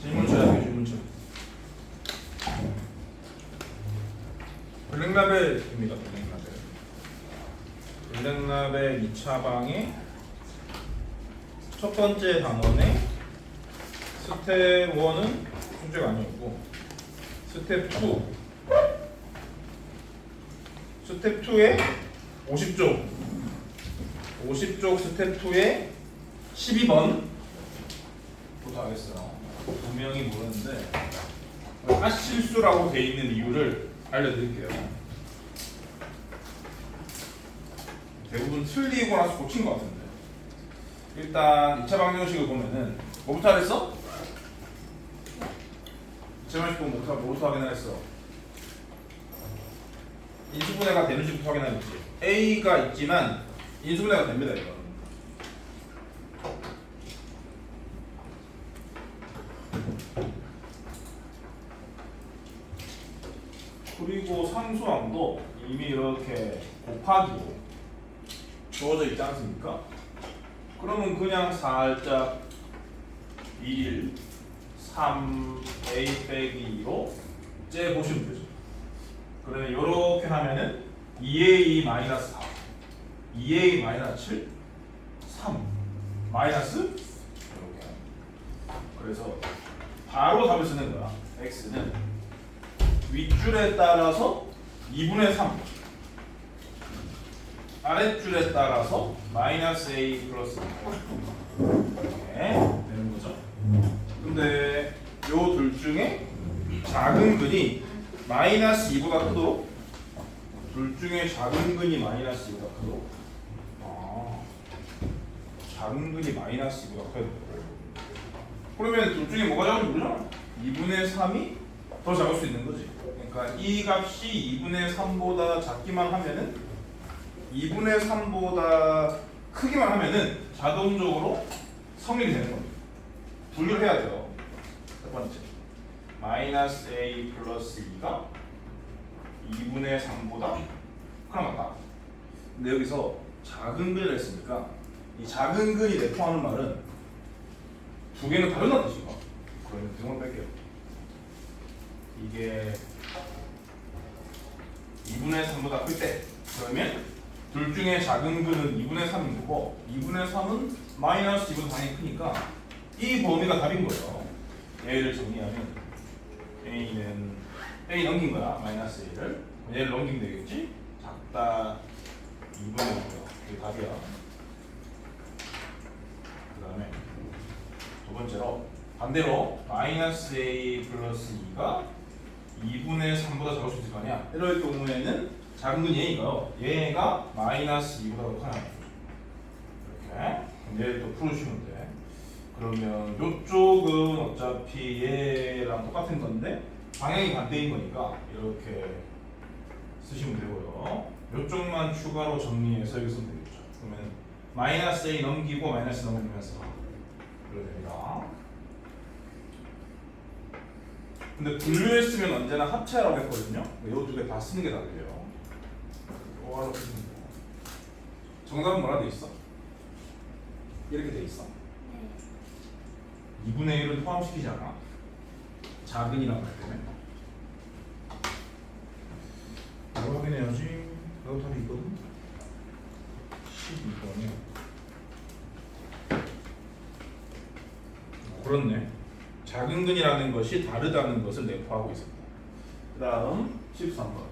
질문처 할게요. 질문처. 블랙라벨입니다. 블랙라벨 2차 방의 첫 번째 단원의 스텝 1은 숙제가 아니었고 스텝 2에 50쪽 스텝 2에 12번 부터 하겠어요. 분명히 모르는데 실수라고 돼 있는 이유를 알려드릴게요. 대부분 틀리고 나서 고친 것 같은데 일단 2차 방정식을 보면은 뭐부터 하랬어? 2차 방정식 보면 뭐부터 확인하랬어? 인수분해가 되는지부터 확인하겠지. A가 있지만 인수분해가 됩니다. 이거 그리고 상수항도 이미 이렇게 곱하기로 주어져 있지 않습니까? 그러면 그냥 살짝 1, 3a 빼기 2로 째보시면 되죠. 그러면 이렇게 하면은 2a 마이너스 4, 2a 마이너스 7, 3 마이너스 이렇게. 그래서 바로 답을 쓰는 거야. x는 윗줄에 따라서 2분의 3, 아랫줄에 따라서 마이너스 a 플러스 2 이렇게 되는 거죠. 근데 요 둘 중에 작은 근이 마이너스 2보다 크도록, 둘 중에 작은 근이 마이너스 2보다 크도록, 작은 근이 마이너스 2보다 커야 돼. 그러면 둘 중에 뭐가 작은지 모르잖아. 2분의 3이 더 작을 수 있는 거지. 그러니까 이 값이 2분의 3보다 작기만 하면은, 2분의 3보다 크기만 하면은 자동적으로 성립이 되는 겁니다. 분류를 해야 돼요. 첫 번째, 마이너스 a 플러스 2가 2분의 3보다 크나 같다. 근데 여기서 작은 근을 했으니까 이 작은 근이 내포하는 말은 두 개는 다르다는 뜻인가? 그러면 등을 뺄게요. 이게 2분의 3보다 클 때, 그러면 둘 중에 작은 근은 2분의 3인 거고 2분의 3은 마이너스 2보다 당연히 크니까 이 범위가 답인 거예요. 얘를 정리하면 a는 a 넘긴 거야. 마이너스 a를 얘를 넘기면 되겠지. 작다 2분의 5요. 이게 답이야. 그 다음에 두 번째로 반대로 마이너스 a 플러스 2가 2분의 3보다 작을 수 있을 거 아니야. 이럴 경우에는 작은 건 얘니까요. 얘가 마이너스 2보다 더 커요. 이렇게. 얘를 또 풀어주시면 돼. 그러면 이쪽은 어차피 얘랑 똑같은 건데 방향이 반대인 거니까 이렇게 쓰시면 되고요. 이쪽만 추가로 정리해서 여기 쓰면 되겠죠. 그러면 마이너스 a 넘기고 마이너스 넘기면서 그래야 됩니다. 근데 분류했으면 언제나 합체라고 했거든요. 이 두 개 다 쓰는 게 답이에요. 이거 하나 쓰시면 돼요. 정답은 뭐라 돼 있어? 이렇게 돼 있어. 2분의 1은 포함시키지 않아. 작은이라고 할 때는. 이거 확인해야지. 이거 답이 있거든. 12번이요. 그렇네. 작은 근이라는 것이 다르다는 것을 내포하고 있습니다. 그 다음 13번.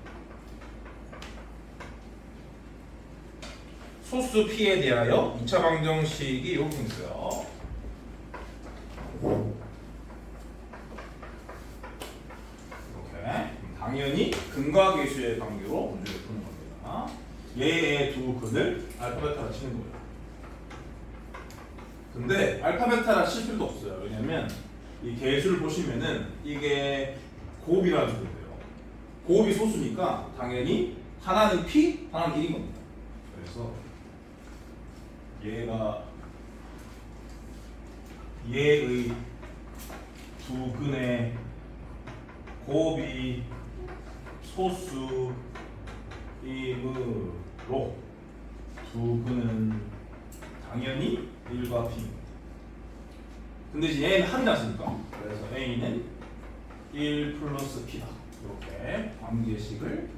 소수 P에 대하여 2차 방정식이 이렇게 있어요. 이렇게. 당연히 근과 계수의 관계로 문제를 푸는 겁니다. 얘의 두 근을 알파벳하라 치는 거예요. 근데 알파벳하라 칠 필요도 없어요. 왜냐면 이 계수를 보시면은 이게 곱이라는 소리예요. 곱이 소수니까 당연히 하나는 P, 하나는 1인 겁니다. 그래서 얘가 얘의 두 근의 곱이 소수이므로 두 근은 당연히 1과 P입니다. 근데 이제 A는 합이 났으니까 그래서 A는 1 플러스 P다. 이렇게 관계식을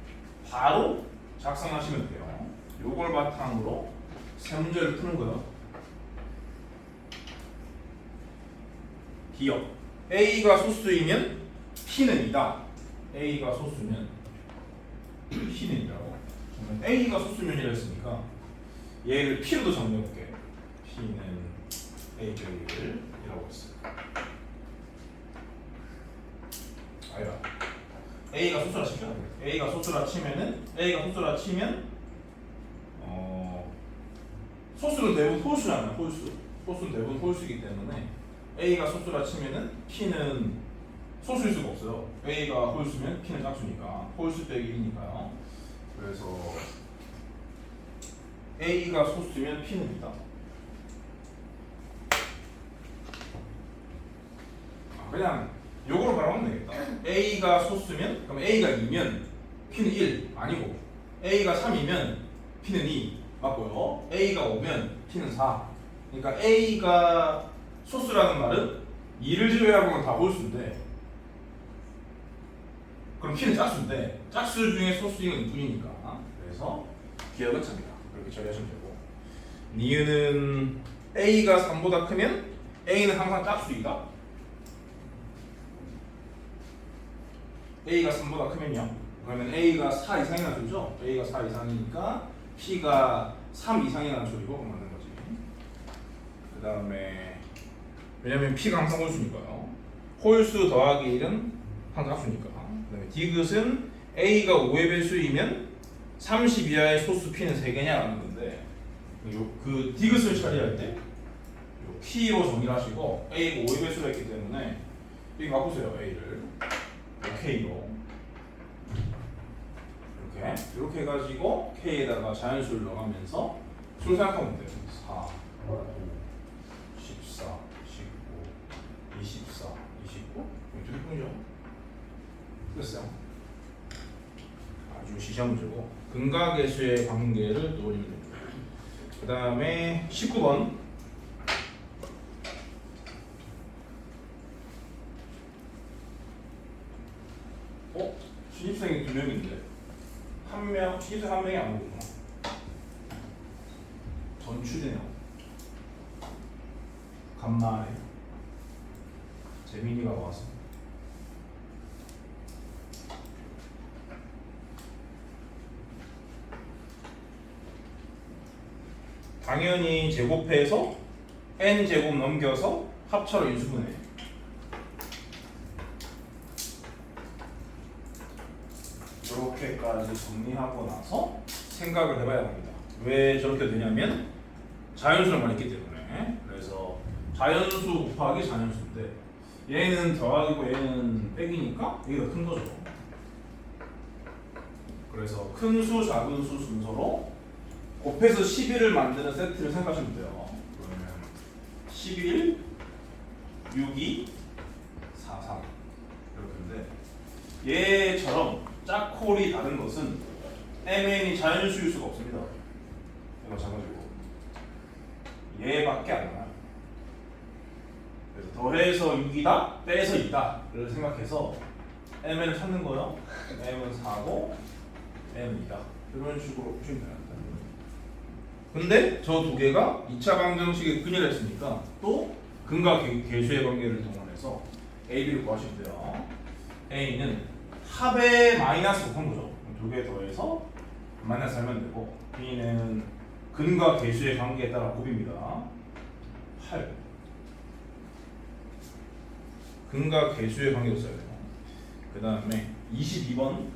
바로 작성하시면 돼요. 요걸 바탕으로 세 문제를 푸는 거예요. 기억 A가 소수이면 P는 2다. A가 소수면 P는 2라고. A가 소수면이라 했으니까 얘를 P로도 정리해볼게. P는 A 제곱 1이라고 했어요. 아니다. A가 소수라 치면 A가 소수라 치면은 A가 소수라 치면 소수는 대부분 홀수잖아요. 홀수. 소수는 대부분 홀수이기 때문에 A가 소수라 치면은 P는 소수일 수가 없어요. A가 홀수면 P는 짝수니까 홀수 빼기 1이니까요. 그래서 A가 소수면 P는 2다. 그냥 요거로 바로 하면 되겠다. A가 소수면 그럼 A가 2면 P는 1 아니고 A가 3이면 P는 2 맞고요. A가 5면 P는 4. 그러니까 A가 소수라는 말은 2를 제외하고는 다 홀수인데 그럼 P는 짝수인데 짝수 중에 소수인 건 2이니까 그래서 기억은 찹니다. 이렇게 처리하시면 되고 니은은 A가 3보다 크면 A는 항상 짝수이다. A가 3보다 크면요. 그러면 A가 4 이상이라는 소리죠. A가 4 이상이니까 P가 3 이상이라는 소리고 맞는 거지. 그 다음에 왜냐면 P가 항상 홀수니까요. 홀수 더하기 1은 항상 짝수니까. 그 다음에 디귿은 A가 5의 배수이면 30 이하의 소수 P는 3개냐 라는 건데 그 디귿을 처리할 때 P로 정의를 하시고 A가 5의 배수가 있기 때문에 이거 바꾸세요. A를 K로 이렇게 해가지고 K에다가 자연수를 넣어가면서 수를 생각하면 돼요. 4, 5, 14, 19, 24, 29 이렇게 뿐이죠. 됐어요. 아주 시시한 문제고 근과 계수의 관계를 떠올리면 됩니다. 그 다음에 19번 신입생이 2명인데 신입생 1명이 안 오구나. 전출이네요. 간만에 재민이가 와서 당연히 제곱해서 n제곱 넘겨서 합차로 인수분해. 이렇게까지 정리하고 나서 생각을 해봐야 합니다. 왜 저렇게 되냐면 자연수를 많이 했기 때문에. 그래서 자연수 곱하기 자연수인데 얘는 더하기고 얘는 빼기니까 이게 더 큰 거죠. 그래서 큰 수, 작은 수 순서로 곱해서 11을 만드는 세트를 생각하시면 돼요. 그러면 11, 62, 43 이렇게인데 얘처럼 짝콜이 다른 것은 MN이 자연수일 수가 없습니다. 이거 작아지고 얘밖에 안 나와요. 그래서 더해서 6이다, 빼서 2다를 생각해서 MN을 찾는 거예요. M은 4고 M은 2다. 이런 식으로 보시면 됩니다. 근데 저 두 개가 2차 방정식의 근이라 했으니까 또 근과 계수의 관계를 동원해서 A, B를 구하시면 돼요. A는 합의 마이너스 곱한 거죠. 두 개 더해서 마이너스 하면 되고 B는 근과 계수의 관계에 따라 곱입니다. 8 근과 계수의 관계도 써야 돼요. 그 다음에 22번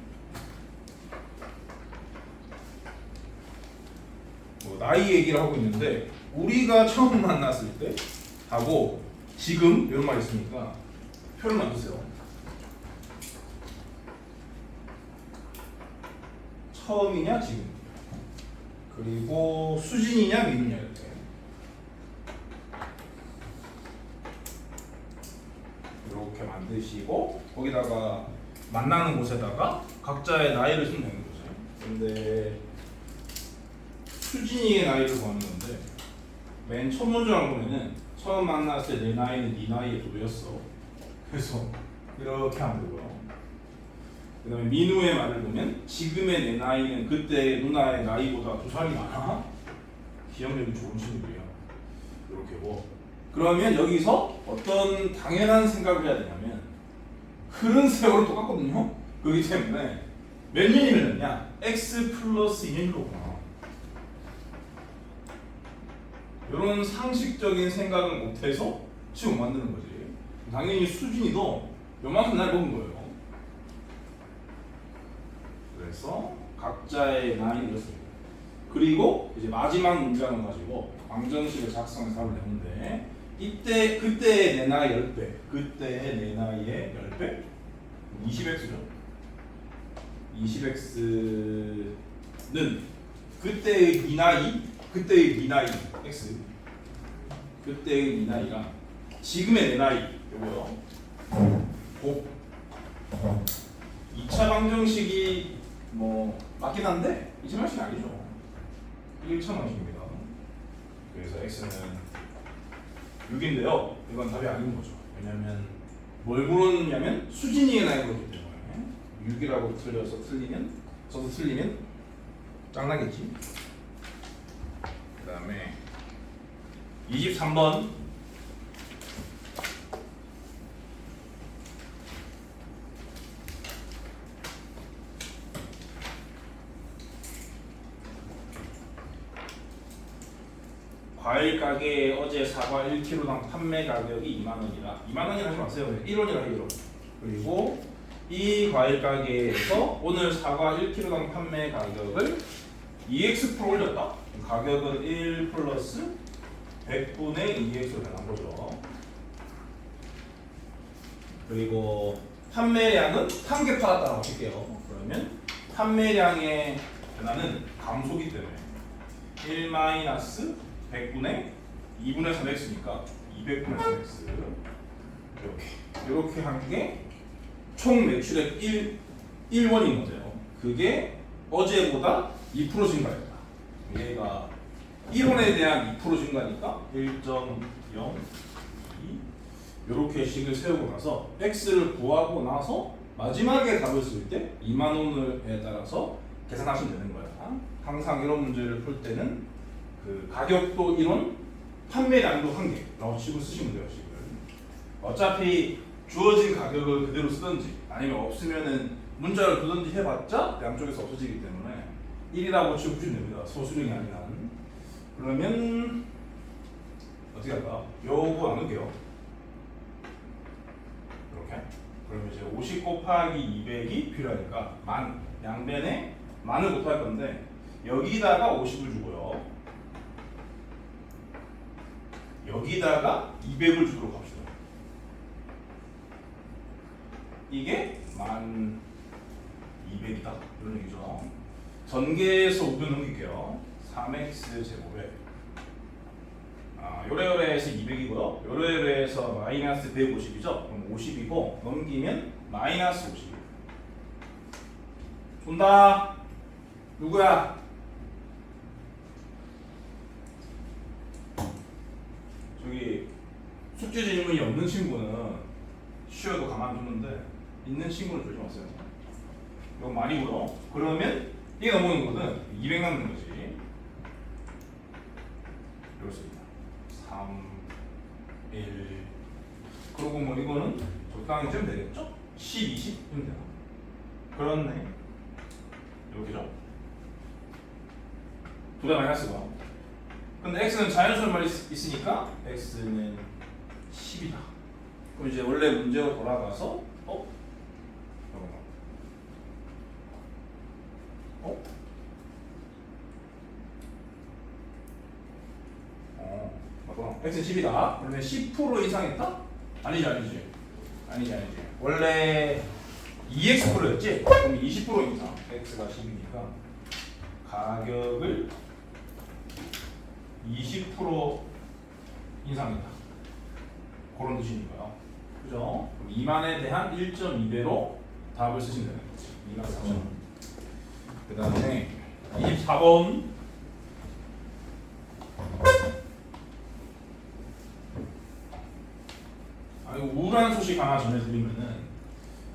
나이 얘기를 하고 있는데 우리가 처음 만났을 때 하고 지금 이런 말이 있으니까 표를 만드세요. 처음이냐 지금 그리고 수진이냐 미루냐 이렇게 만드시고 거기다가 만나는 곳에다가 각자의 나이를 쓰면 되는 거죠. 근데 수진이의 나이를 구하는 건데 맨 첫 문장을 보면은 처음 만났을 때 내 나이는 네 나이의 도였어. 그래서 이렇게 하면 되고요. 그 다음에 민우의 말을 보면 지금의 내 나이는 그때 누나의 나이보다 2살이 많아. 기억력이 좋은 친구들이야. 이렇게고. 그러면 여기서 어떤 당연한 생각을 해야 되냐면 흐른 세월은 똑같거든요. 그렇기 때문에 몇 년이면 되냐? x 플러스 2년이로구나. 이런 상식적인 생각을 못해서 지금 만드는 거지. 당연히 수진이도 요만큼 나이 먹은 거예요. 그래서 각자의 나이를 이렇습니다. 그리고 이제 마지막 문장을 가지고 방정식을 작성해서 답을 내는데 이때 그때의 내 나이 10배, 그때의 내 나이의 10배? 20x죠. 20x는 그때의 네 나이, 그때의 네 나이 x, 그때의 네 나이랑 지금의 내 나이 요거요. 곱 2차 방정식이 뭐 맞긴 한데 2차 방식이 아니죠. 1차 방식입니다. 그래서 x는 6인데요. 이건 답이 아닌 거죠. 왜냐면 뭘 물었냐면 수진이의 나이를 물었기 때문에 6이라고 틀려서 틀리면 저도 틀리면 짱나겠지. 그 다음에 23번 과일 가게에 어제 사과 1kg당 판매 가격이 2만원이라 2만원이라 하지 마세요. 1원이라 해요. 그리고 이 과일 가게에서 오늘 사과 1kg당 판매 가격을 2x% 올렸다. 가격은 1 플러스 100분의 2x로 변한 거죠. 그리고 판매량은 한 개 팔았다고 할게요. 그러면 판매량의 변화는 감소기 때문에 1 마이너스 100분의 2분의 3x니까 200분의 3x 이렇게 한 게 총 매출액 1원인 거죠. 그게 어제보다 2% 증가했다. 얘가 1원에 대한 2% 증가니까 1.02 이렇게 식을 세우고 나서 x를 구하고 나서 마지막에 답을 쓸 때 2만 원에 따라서 계산하시면 되는 거야. 항상 이런 문제를 풀 때는 그 가격도 1원, 판매량도 1개라고 식을 쓰시면 돼요. 식을. 어차피 주어진 가격을 그대로 쓰든지 아니면 없으면은 문자를 두든지 해봤자 양쪽에서 없어지기 때문에 1이라고 치고 주시면 됩니다. 소수령이 아닌 한. 그러면 어떻게 할까? 요거 나눌게요. 이렇게. 그러면 이제 50 곱하기 200이 필요하니까 만 양변에 만을 곱할 건데 여기다가 50을 주고요. 여기다가 200을 주도록 합시다. 이게 1200이다. 이런 얘기죠. 전개해서 우변 넘길게요. 3x 제곱에 요래요래해서 200이고요. 요래요래해서 마이너스 150이죠. 그럼 50이고 넘기면 마이너스 50. 준다. 누구야? 저기 숙제 질문이 없는 친구는 쉬어도 가만 두는데 있는 친구는 주지 마세요. 이건 말이고요. 그러면 이게 넘어오는 거는 200 남는 거지. 이렇습니다. 3, 1. 그리고 뭐 이거는 적당히 쯤 되겠죠? 10, 20 쯤 되나? 그렇네. 여기죠? 두 개 마이너스고. 근데 x는 자연수만 있으니까 x는 10이다. 그럼 이제 원래 문제로 돌아가서 맞구나. x는 10이다. 그러면 10% 이상했다? 아니지. 원래 2x%였지? 그럼 20% 이상. x가 10이니까 가격을 20% 인상이다. 그런 뜻이니까요. 그죠? 그럼 2만에 대한 1.2배로 답을 쓰시면 되는 거지. 2만 4천. 그 다음에 24번 억울한 소식 하나 전해드리면은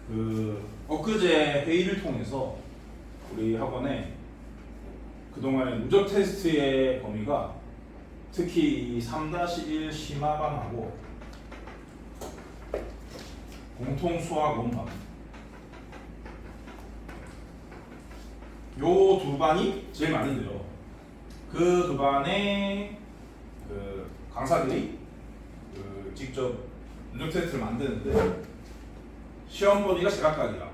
그 엊그제 회의를 통해서 우리 학원에 그동안의 누적 테스트의 범위가 특히 이 3-1 심화반하고 공통 수학 원반 요 두 반이 제일 많은데요. 그 두 반에 그 강사들이 그 직접 누적 테스트를 만드는데 시험 범위가 제각각이라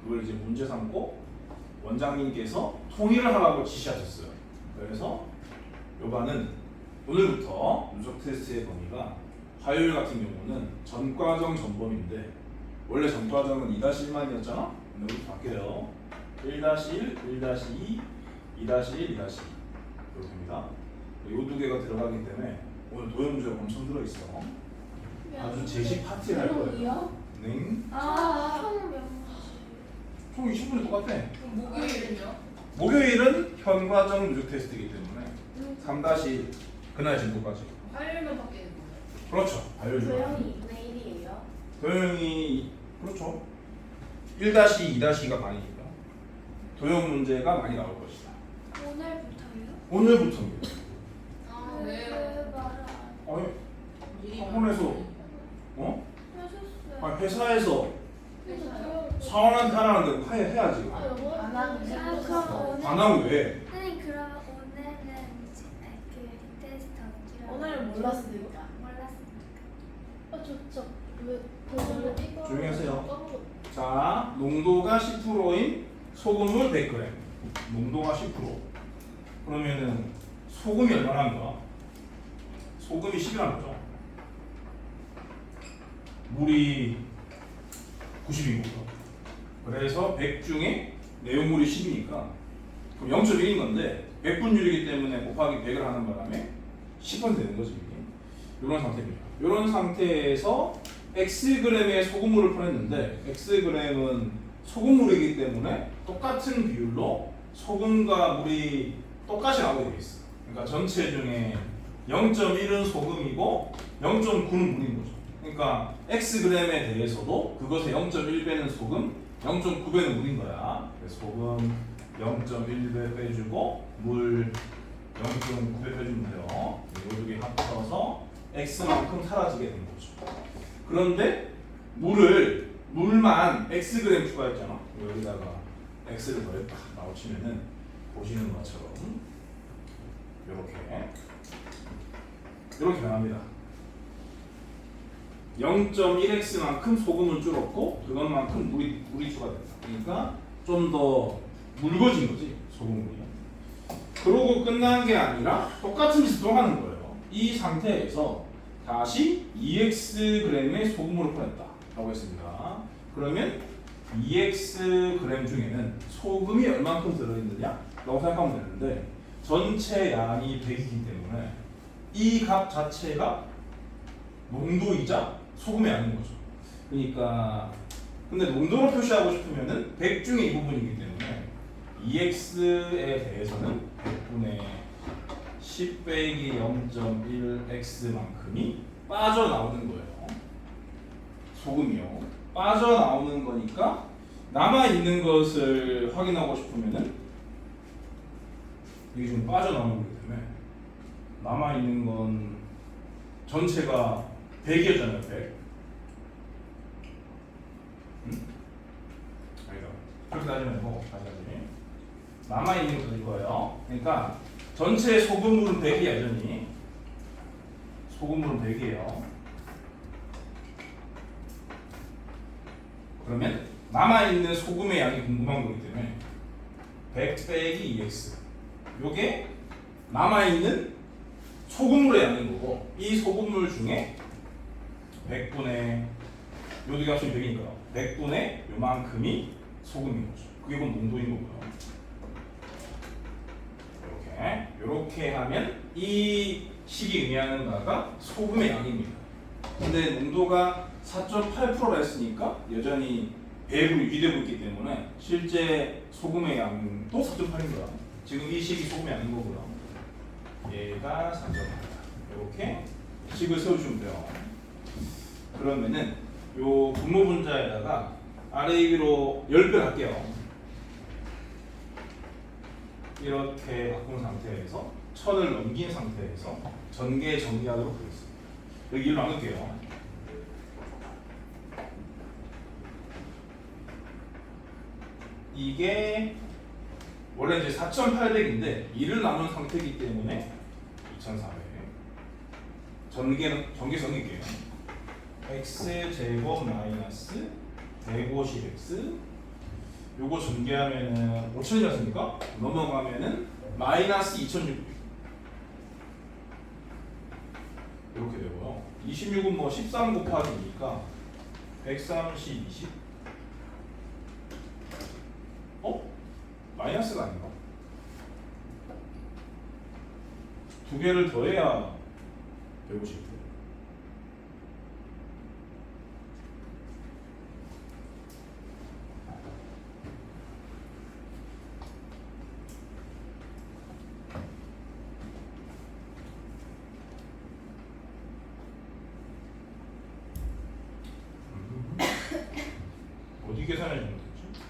그걸 이제 문제 삼고 원장님께서 통일을 하라고 지시하셨어요. 그래서 요 반은 오늘부터 누적 테스트의 범위가 화요일 같은 경우는 전과정 전범인데 원래 전과정은 2-1만이었잖아? 근데 우리 바뀌어요. 1-1, 1-2, 2-1, 2-2 이렇게 됩니다. 요 두 개가 들어가기 때문에 오늘 도형 문제가 엄청 들어있어. 아주 제시 파티를 할 거예요. 네. 총 20분이 똑같아. 목요일은요? 목요일은 현과정 누적 테스트이기 때문에 3-1 그날 진도까지. 화요일만 바뀌는 거예요? 그렇죠. 화요일. 도형이 2분의 1이에요? 도형이 그렇죠. 1-2, 2-2가 많으니까 도형 문제가 많이 나올 것이다. 오늘부터요? 오늘부터입니다. 아 왜요? 아니 미리 학원에서 어? 하셨어요. 아니 회사에서 그래서 사원한테 하라는데 해야지. 안 하는 안 하면 왜? 선생님 그럼 오늘은 그 테스트 없기로 오늘은 몰랐으니까. 몰랐으니까 좋죠. 왜 조용히 하세요. 자, 농도가 10%인 소금물 100g. 농도가 10%. 그러면은 소금이 얼마나 거야? 소금이 10이라는 거죠. 물이 90인 거죠. 그래서 100 중에 내용물이 10이니까 그럼 0.1인 건데 100분율이기 때문에 곱하기 100을 하는 바람에 10은 되는 거지. 이런 상태입니다. 이런 상태에서 Xg의 소금물을 퍼냈는데 Xg은 소금물이기 때문에 똑같은 비율로 소금과 물이 똑같이 나오게 되어 있어. 그러니까 전체 중에 0.1은 소금이고 0.9는 물인 거죠. 그러니까 Xg에 대해서도 그것의 0.1배는 소금, 0.9배는 물인 거야. 그래서 소금 0.1배 빼주고 물 0.9배 빼주면 돼요. 이 두 개 합쳐서 X만큼 사라지게 된 거죠. 그런데 물만 Xg 추가했잖아. 여기다가 X를 더했다 나오시면은 보시는 것처럼 이렇게 변합니다. 0.1x만큼 소금을 줄었고 그것만큼 물이 추가됐다. 그러니까 좀 더 묽어진 거지 소금물이. 그러고 끝난 게 아니라 똑같은 짓을 또 하는 거예요. 이 상태에서 다시 2xg의 소금물을 퍼냈다라고 했습니다. 그러면 2xg 중에는 소금이 얼만큼 들어있느냐라고 생각하면 되는데 전체 양이 100이기 때문에 이 값 자체가 농도이자 소금의 양인 거죠. 그러니까 근데 농도로 표시하고 싶으면은 100 중에 이 부분이기 때문에 2x에 대해서는 100분의 10 빼기 0.1x만큼이 빠져나오는 거예요. 소금이요. 빠져나오는 거니까 남아있는 것을 확인하고 싶으면은 이게 지금 빠져나오는 거기 때문에 남아있는 건 전체가 100이었잖아요. 100. 응? 아니다. 그렇게 따지면 되고 다시 남아있는 거 그릴 거예요. 그러니까 전체 소금물은 100이 여전히 소금물은 100이에요. 그러면 남아있는 소금의 양이 궁금한 거기 때문에 100 빼기 2x 요게 남아있는 소금물의 양인 거고 이 소금물 중에 100분의 요두 개 합치면 100이니까 100분의 요만큼이 소금인 거죠. 그게 곧 농도인 거고요. 이렇게 하면 이 식이 의미하는 바가 소금의 양입니다. 근데 농도가 4.8%라 했으니까 여전히 100으로 유지되고 있기 때문에 실제 소금의 양도 4.8인 거야. 지금 이 식이 소금의 양인 거고요. 얘가 4.8이다. 이렇게 식을 세워주시면 돼요. 그러면은 요 분모 분자에다가 아래 위로 10배 할게요. 이렇게 바꾼 상태에서 천을 넘긴 상태에서 전개 정리하도록 하겠습니다. 여기 1로 나눌게요. 이게 원래 이제 4,800인데 2를 나눈 상태이기 때문에 2,400. 전개 정리할게요. x 제곱 마이너스 150x 요거 전개하면은 5,000이었으니까 넘어가면은 마이너스 2,600 이렇게 되고요. 26은 뭐 13 곱하기 2니까 130, 20 마이너스가 아닌가? 두 개를 더해야 150. 어디 계산해 주면 되지?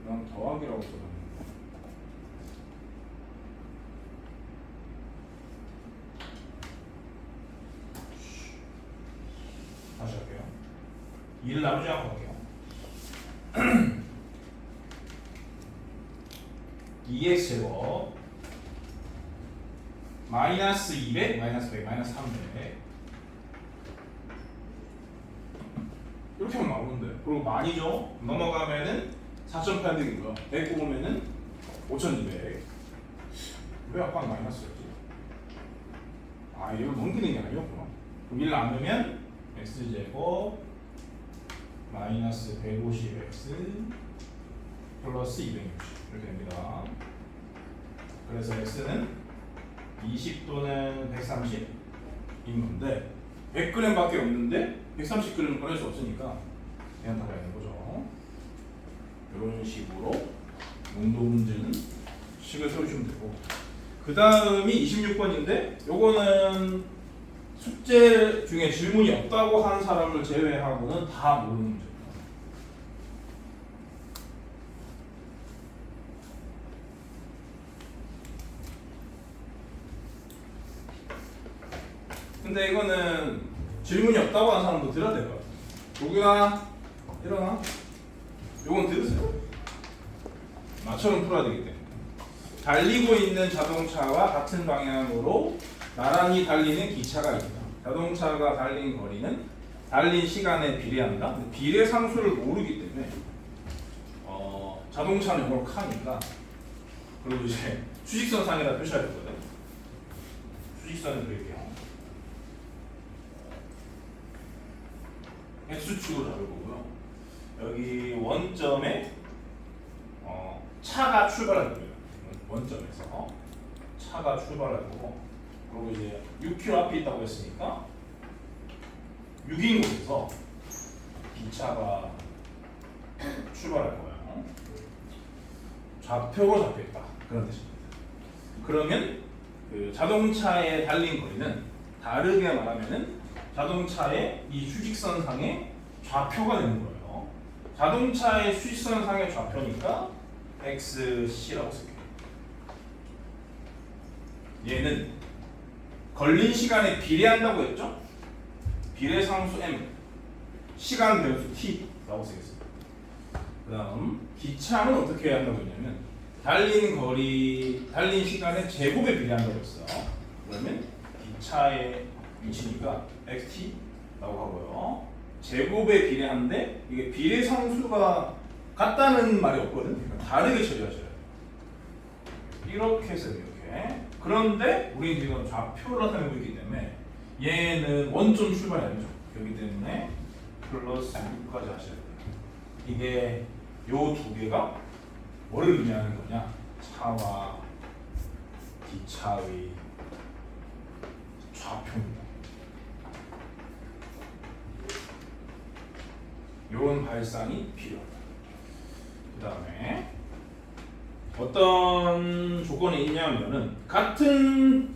난 더하기라고 써놨는데. 다시 할게요. 2를 나누지 않고 할게요. 2x 제곱 마이너스 200 마이너스 100 마이너스 300 이렇게 하면 나오는데 그리고 만이죠. 넘어가면은 4,800이고요. 100 뽑으면은 5,200. 왜 아까 마이너스였지? 아 이걸 넘기는 게 아니었구나. 그럼 1 나누면 x제곱 마이너스 150x 플러스 260 이렇게 됩니다. 그래서 x는 20 또는 130인 건데 100g 밖에 없는데 130g을 꺼낼 수 없으니까 그냥 답이 되는 거죠. 이런 식으로 농도 문제는 식을 세우시면 되고, 그 다음이 26번인데 요거는 숙제 중에 질문이 없다고 한 사람을 제외하고는 다 모르는 문제입니다. 근데 이거는 질문이 없다고 하는 사람도 들어야 될 것 같아요. 여기나 일어나. 요건 들으세요. 나처럼 풀어야 되기 때문에. 달리고 있는 자동차와 같은 방향으로 나란히 달리는 기차가 있다. 자동차가 달린 거리는 달린 시간에 비례한다. 근데 비례 상수를 모르기 때문에 자동차는 이걸 칸이니까 그리고 이제 수직선상에다 표시해야 되거든. 수직선을 그릴게요. X축으로 잡을 거고요. 여기 원점에 차가 출발할 거예요. 원점에서 차가 출발할 거고, 그리고 이제 6km 앞에 있다고 했으니까 6인 곳에서 기차가 출발할 거예요. 좌표로 잡혀있다 그런 뜻입니다. 그러면 그 자동차의 달린 거리는 다르게 말하면은 자동차의 이 휴직선상의 좌표가 되는 거예요. 자동차의 휴직선상의 좌표니까 XC라고 쓸게요. 얘는 걸린 시간에 비례한다고 했죠? 비례상수 M, 시간 변수 T라고 쓰겠습니다. 그 다음 기차는 어떻게 해야 한다고 했냐면 달린 거리, 달린 시간의 제곱에 비례한다고 했어요. 그러면 기차의 위치니까 XT라고 하고요. 제곱에 비례하는데 이게 비례상수가 같다는 말이 없거든. 그러니까 다르게 처리하셔야 돼요. 이렇게 해서 이렇게. 그런데 우리는 지금 좌표를 나타내고 있기 때문에 얘는 원점 출발이 아니죠. 그렇기 때문에 플러스 6까지 하셔야 돼요. 이게 요 두 개가 뭐를 의미하는 거냐? 차와 기차의 좌표입니다. 이런 발상이 필요하다. 그 다음에 어떤 조건이 있냐면은 같은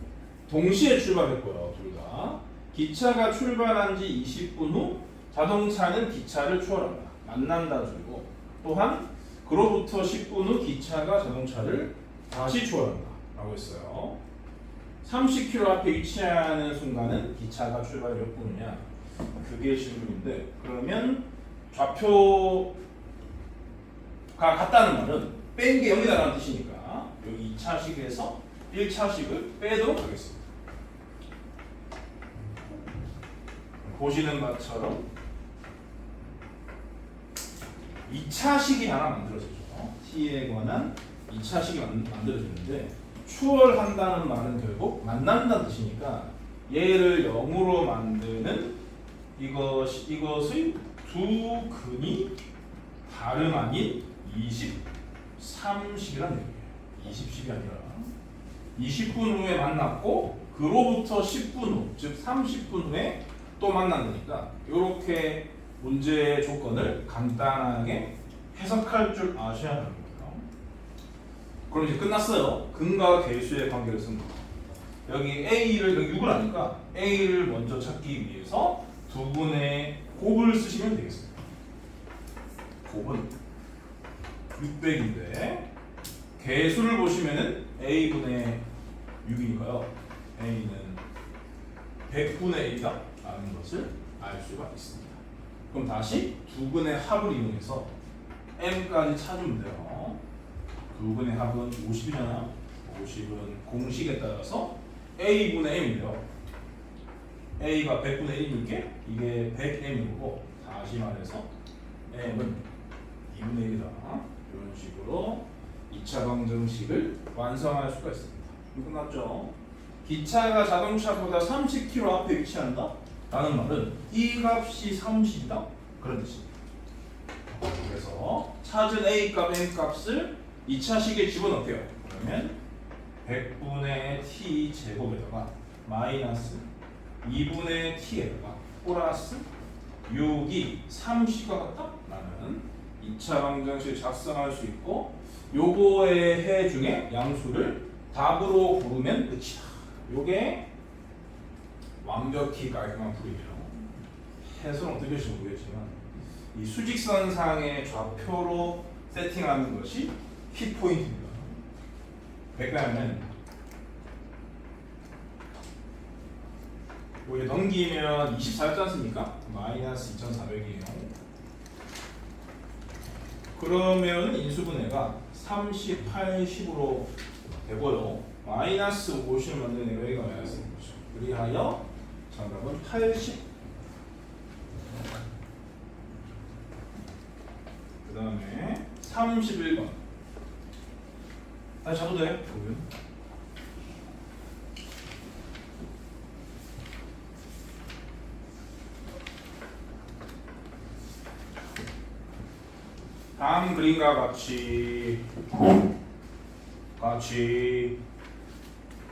동시에 출발했고요. 둘 다 기차가 출발한 지 20분 후 자동차는 기차를 추월한다. 만난다 주고 또한 그로부터 10분 후 기차가 자동차를 다시 추월한다 라고 했어요. 30km 앞에 위치하는 순간은 기차가 출발이 몇 분이냐? 그게 질문인데 그러면 좌표가 같다는 말은 뺀 게 0이다라는 뜻이니까 여기 2차식에서 1차식을 빼도록 하겠습니다. 보시는 것처럼 2차식이 하나 만들어지죠. t에 관한 2차식이 만들어지는데 추월한다는 말은 결국 만난다는 뜻이니까 얘를 0으로 만드는 이것의 두 근이 다름 아닌 23식이라는 얘기예요. 20식이 아니라 20분 후에 만났고 그로부터 10분 후, 즉 30분 후에 또 만난다니까 이렇게 문제의 조건을 간단하게 해석할 줄 아셔야 합니다. 그럼 이제 끝났어요. 근과 계수의 관계를 쓴 거. 여기 A를 6을 하니까 A를 먼저 찾기 위해서 두 분의 곱을 쓰시면 되겠습니다. 곱은 600인데 계수를 보시면은 A분의 6이니까요. A는 100분의 A다 라는 것을 알 수가 있습니다. 그럼 다시 두 분의 합을 이용해서 M까지 찾으면 돼요. 두 분의 합은 50이잖아. 50은 공식에 따라서 A분의 M인데요. A가 100분의 1이니까 이게 100M이고 다시 말해서 M은 2분의 1이다. 이런 식으로 2차 방정식을 완성할 수가 있습니다. 끝났죠? 기차가 자동차보다 30km 앞에 위치한다? 라는 말은 이 값이 30이다? 그런 뜻입니다. 그래서 찾은 A값, M값을 2차식에 집어넣게요. 그러면 100분의 t 제곱에다가 마이너스 2분의 t에다가 플러스 6이 30과 같다? 라는 2차 방정식을 작성할 수 있고 요거의 해 중에 양수를 답으로 고르면 끝이다. 요게 완벽히 깔끔한 풀이죠. 해설은 어떻게 하실지 모르겠지만 이 수직선상의 좌표로 세팅하는 것이 키포인트입니다. 100가면 이제 넘기면 24였지 않습니까? 마이너스 2400이에요. 그러면 인수분해가 30, 80으로 되고요. 마이너스 50을 만드는 애가 여기가 마이너스인 거죠. 그리하여 정답은 80. 그 다음에 31번. 다시 잡아도 돼? 다음 그림과 같이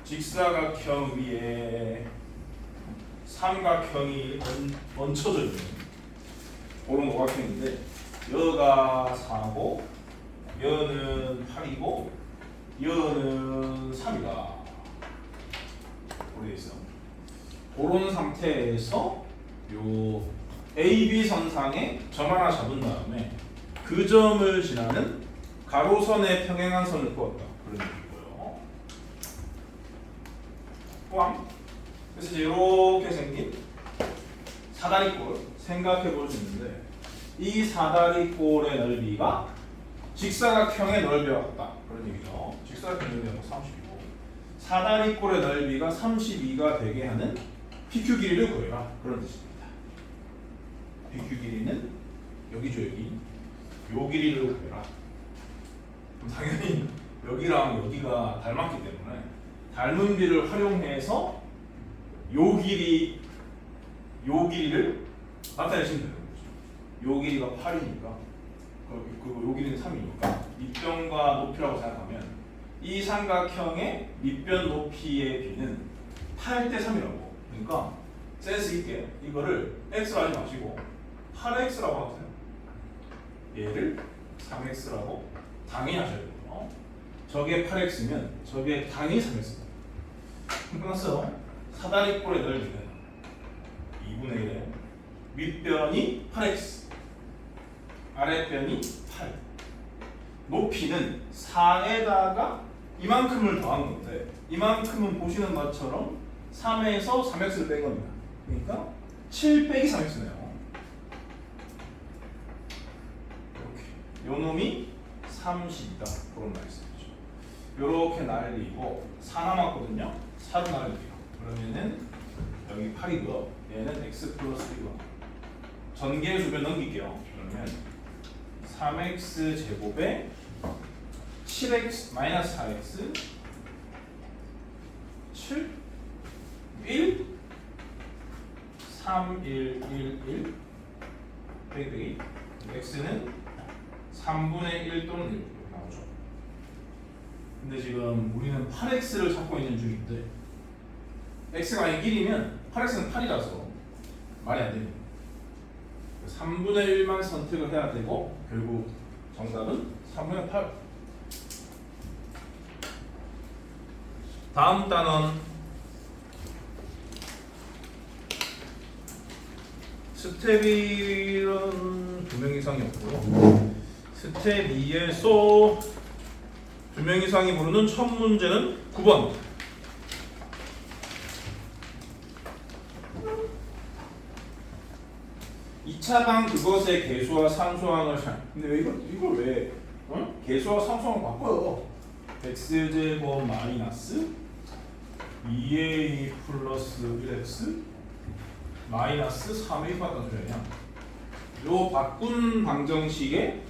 직사각형 위에 삼각형이 얹혀져 있는 그런 오각형인데 여가 4고 여는 8이고 여는 3이다. 그렇게 있어. 그런 상태에서 요 AB 선상에 점 하나 잡은 다음에 그 점을 지나는 가로선에 평행한 선을 그었다. 그런 얘기고요. 포함. 그래서 이제 이렇게 생긴 사다리꼴 생각해 볼 수 있는데 이 사다리꼴의 넓이가 직사각형의 넓이와 같다. 그런 얘기죠. 직사각형 넓이가 30이고 사다리꼴의 넓이가 32가 되게 하는 PQ 길이를 구해라. 그런 뜻입니다. PQ 길이는 여기죠. 요 길이를 구해라. 그럼 당연히 여기랑 여기가 닮았기 때문에 닮은 비를 활용해서 요 길이를 나타내시면 되는 거죠. 요 길이가 8이니까 그리고 요 길이는 3이니까 밑변과 높이라고 생각하면 이 삼각형의 밑변 높이의 비는 8대 3이라고. 그러니까 센스 있게 이거를 x로 하지 마시고 8x라고 하세요. 얘를 3x라고 당연히 하셔야 돼요. 저게 8x면 저게 당연히 3x입니다. 끝났어요. 사다리꼴의 넓이는 2분의 1에 윗변이 8x 아랫변이 8 높이는 4에다가 이만큼을 더한 건데 이만큼은 보시는 것처럼 3에서 3x를 뺀 겁니다. 그러니까 7 빼기 3x네요. 이렇게 요 놈이 30이다. 그런 말씀이죠. 요렇게 날리고 4 남았거든요. 4로 날릴게요. 그러면은 여기 8이고요. 얘는 x 플러스 1로 전개수변 넘길게요. 그러면 3x 제곱에 7x 마이너스 4x 7 1 3 1 1 1 빼기 x는 3분의 1 또는 1 이렇게 나오죠. 근데 지금 우리는 8x를 찾고 있는 중인데 x가 만약 1이면 8x는 8이라서 말이 안 됩니다. 3분의 1만 선택을 해야 되고 결국 정답은 3분의 8. 다음 단원 스텝 1은 2명 이상이었고요. 스텝 2에서 2명 이상이 부르는 첫 문제는 9번. 이차방 그것의 계수와 상수항을 근데 왜 이걸 왜 계수와 상수항을 바꿔요? x제곱 마이너스 2a 플러스 1x 마이너스 3a 받았단 소리냐? 요 바꾼 방정식에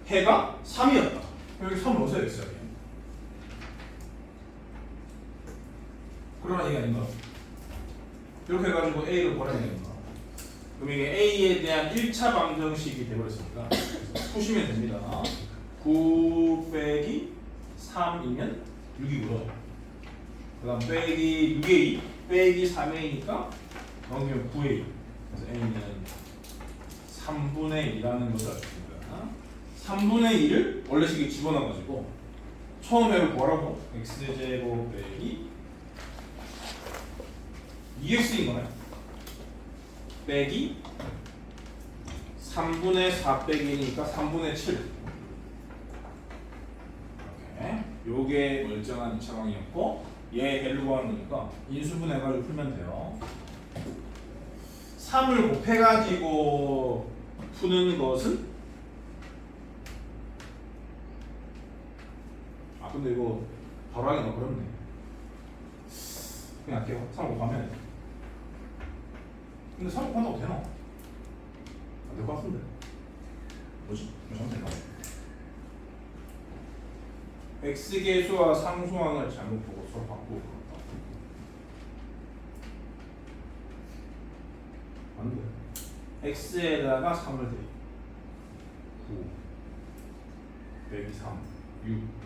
해가 3이었다. 여기 3을 넣어야 되겠어요. 그러나 이게 아닌가? 이렇게 해가지고 a를 버려야 되는가? 그럼 이게 a에 대한 1차 방정식이 되어버렸으니까 푸시면 됩니다. 9 빼기 3이면 6이고요. 그 다음 빼기 6a 빼기 3a니까 넘기면 9a. 그래서 a는 3분의 2라는 것을 알 수 있습니다. 3분의 2를 원래 식에 집어넣어가지고 처음에는 뭐라고? x제곱 빼기 2x인 거네. 빼기 3분의 4 빼기 1이니까 3분의 7. 이렇게 요게 멀쩡한 2차방이었고 얘 L로 구하는 거니까 인수분 해가지고 풀면 돼요. 3을 곱해가지고 푸는 것은 근데 이거 바로 하기가 어렵네. 그냥 할게요. 3을 곱하면 근데 3을 곱한다고 되나? 안 될 것 같은데 뭐지? 잘못됐나? x계수와 상수항을 잘못 보고 서로 바꾸고 그렇다. 안 돼. x에다가 3을 대입 9 빼기 3 6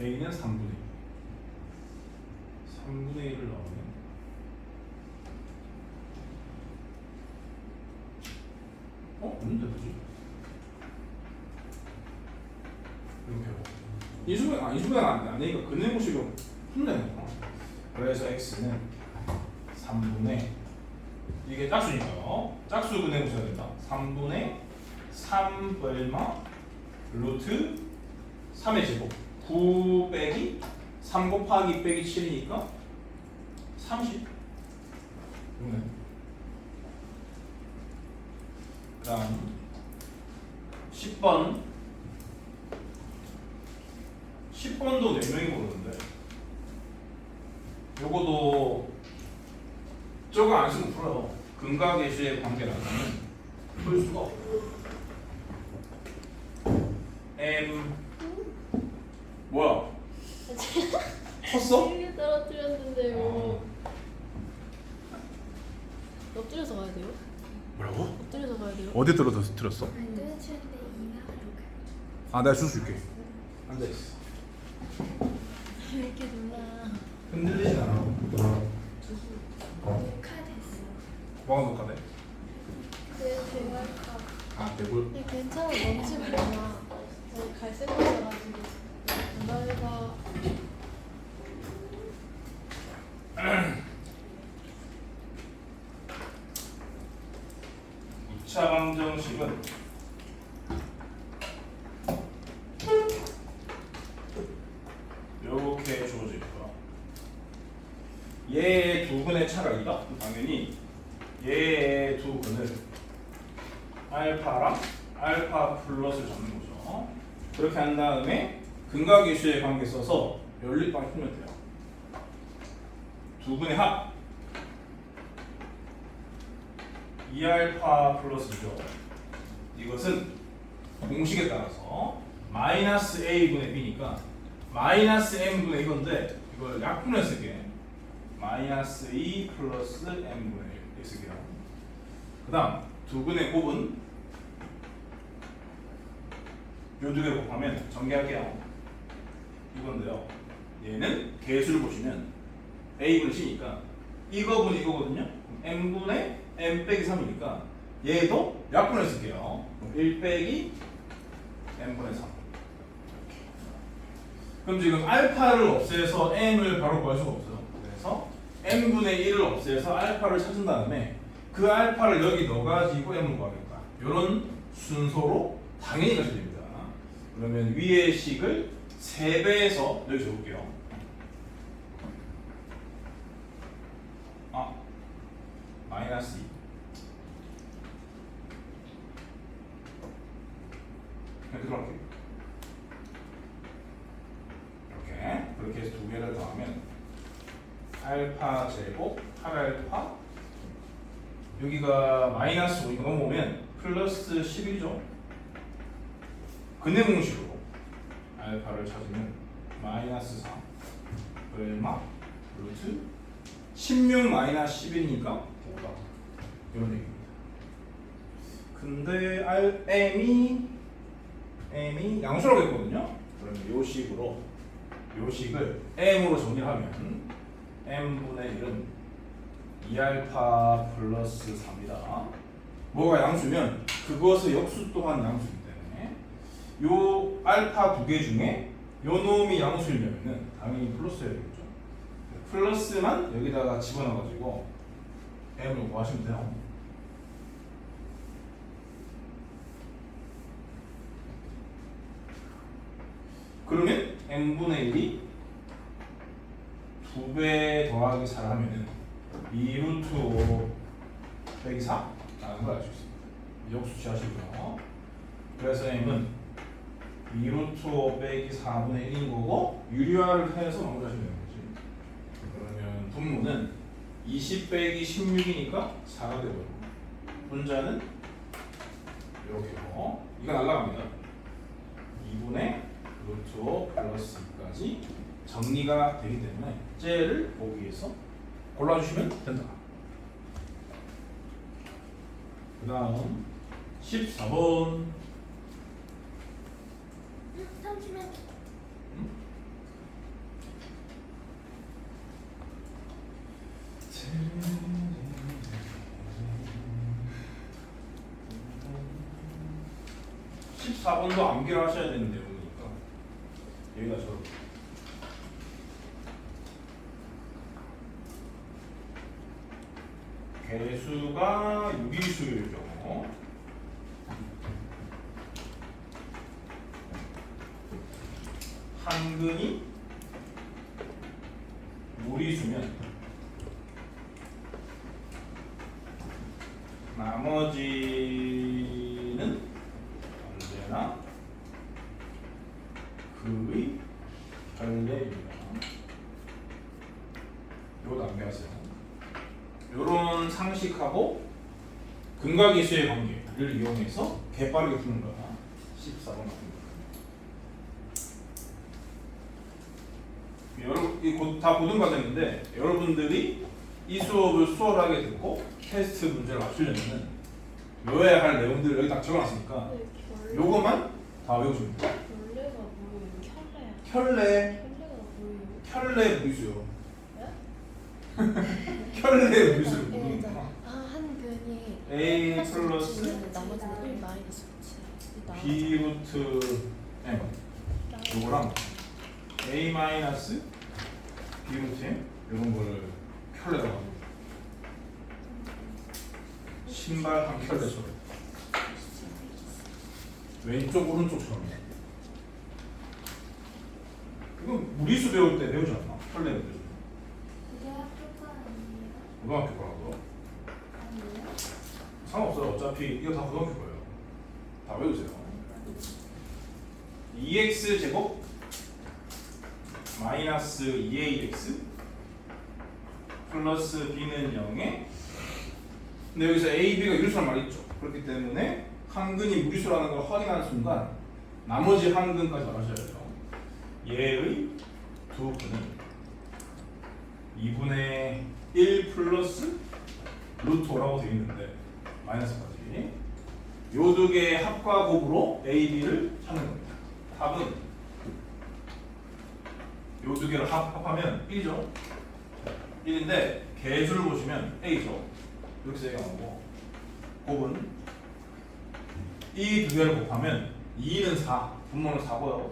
a는 3분의 2 3분의 1을 넣으면 없는데 뭐지? 이렇게 하고 인수분해가 안 되니까 근해공식으로 풀면 되니까 그래서 x는 3분의 이게 짝수니까요. 짝수 근해공식이 된다. 3분의 3 얼마 루트 3의 제곱 9 빼기 3 곱하기 빼기 7이니까 30. 이거네. 그 다음 10번 10번도 4명이 모르는데 요거도 저거 안 쓰고 풀어요. 근과 계수의 관계라는 풀 수가 없고 M 뭐야? 컸어? 이게 떨어뜨렸는데요. 엎드려서 가야 돼요? 뭐라고? 엎드려서 가야 돼요? 어디 들었어? 뜨는데 2가 아 내가 줄 수 있게 앉아있어. 왜 이렇게 놀라? 흔들리진 않아. 녹화됐어. 뭐가 녹화돼? 네, 대갈까. 아 대볼. 괜찮아, 먼지 보나. 갈색 거라가지고 누가 방식은 이렇게 주어질 거야. 얘의 두 근의 차가 2다. 당연히 얘의 두 근을 알파랑 알파 플러스를 잡는 거죠. 그렇게 한 다음에 근각이수의 관계 써서 연립방 풀면 돼요. 두 분의 합 2알파 플러스죠. 이것은 공식에 따라서 마이너스 a분의 b니까 마이너스 m분의 이건데 이걸 약분해 쓸게. 마이너스 2 플러스 m분의 1 쓸게요. 그 다음 두 분의 곱은 요 두 개를 곱하면 전개할게요. 이건데요. 얘는 개수를 보시면 a분의 c니까 이거분이 이거거든요. m분의 m 빼기 3이니까 얘도 약분을 쓸게요. 1 빼기 m분의 3. 그럼 지금 알파를 없애서 m을 바로 구할 수가 없어요. 그래서 m분의 1을 없애서 알파를 찾은 다음에 그 알파를 여기 넣어가지고 m을 구하겠다. 이런 순서로 당연히 가셔야 됩니다. 그러면 위의 식을 3배에서 여기 적을게요. 마이너스 2. 이렇게 들어갈게요. 이렇게. 그렇게 해서 두 개를 더하면 알파 제곱 8알파 여기가 마이너스 5 이거 넘어오면 플러스 11이죠. 근의 공식으로 알파를 찾으면 마이너스 3 얼마? 루트 16 마이너스 11이니까 5다. 이런 얘기입니다. 근데 m이 양수라고 했거든요. 그러면 요 식으로 요 식을 m으로 정리하면 m분의 1은 2알파 플러스 3이다. 뭐가 양수면 그것의 역수 또한 양수이기 때문에 요 알파 두 개 중에 요 놈이 양수이려면 당연히 플러스여야 되겠죠. 플러스만 여기다가 집어넣어가지고 m을 구하시면 돼요. 그러면 m분의 1이 2배 더하기 4를 하면은 2루트 5 빼기 4 라는 걸 알 수 있습니다. 역수 취하시고요. 그래서 m은 2루트 5 빼기 4분의 1인 거고 유리화를 해서 마무리하시면 되는 거지. 그러면 분모는 20 빼기 16이니까 4가 되고요. 분자는 이렇게요. 이거 날라갑니다. 2분의 루트 5 플러스 2까지 정리가 되기 때문에 쟤를 보기 위해서 골라주시면 된다. 그 다음 14번 잠시만. 응? 14번도 암기를 하셔야 되는 내용이니까 여기다 적어. 개수가 유기수죠. 한 근이 무리수면 나머지는 언제나 그의 결례입니다. 이거 남겨하세요. 이런 상식하고 근각이수의 관계를 이용해서 개빠르게 푸는 거야. 14번 같은 거. 여러분 다 고등 과정인데 여러분들이 이 수업을 수월하게 듣고 테스트 문제를 맞추려면은 외워야 할 내용들을 여기 딱 적어놨으니까 요것만 다 외우시면 돼요. 원래가 뭐예요? 켤레야. 켤레 켤레가 뭐예요? 켤레 무리수요. 켤레 무리수를 네, 모르는구나. 한 근이 A 플러스 나머지는 1 마이너스 9. B 루트 M 요거랑 A 마이너스 B 루트 M 요런 거를 켤레라고 신발 한 켤레처럼 왼쪽 오른쪽처럼. 이건 무리수 배울 때 배우지 않나? 설레 배우지. 그게 학교가 아니에요? 고등학교 거라고. 아니에요? 상관없어요. 어차피 이거 다 고등학교 거예요. 다 외우세요. 2x 제곱 마이너스 2ax 플러스 b는 0에 근데 여기서 a, b가 유리수란 말이 있죠. 그렇기 때문에 한 근이 무리수라는 걸 확인하는 순간 나머지 한 근까지 알아셔야죠. 얘의 두 근은 2분의 1 플러스 루트 5라고 되어 있는데 마이너스까지 요 두 개의 합과 곱으로 a, b를 찾는 겁니다. 답은 요 두 개를 합하면 1이죠. 1인데 개수를 보시면 a죠. 이렇게 세개 나오고 곱은 이 두 개를 곱하면 2는 4, 분모는 4고요.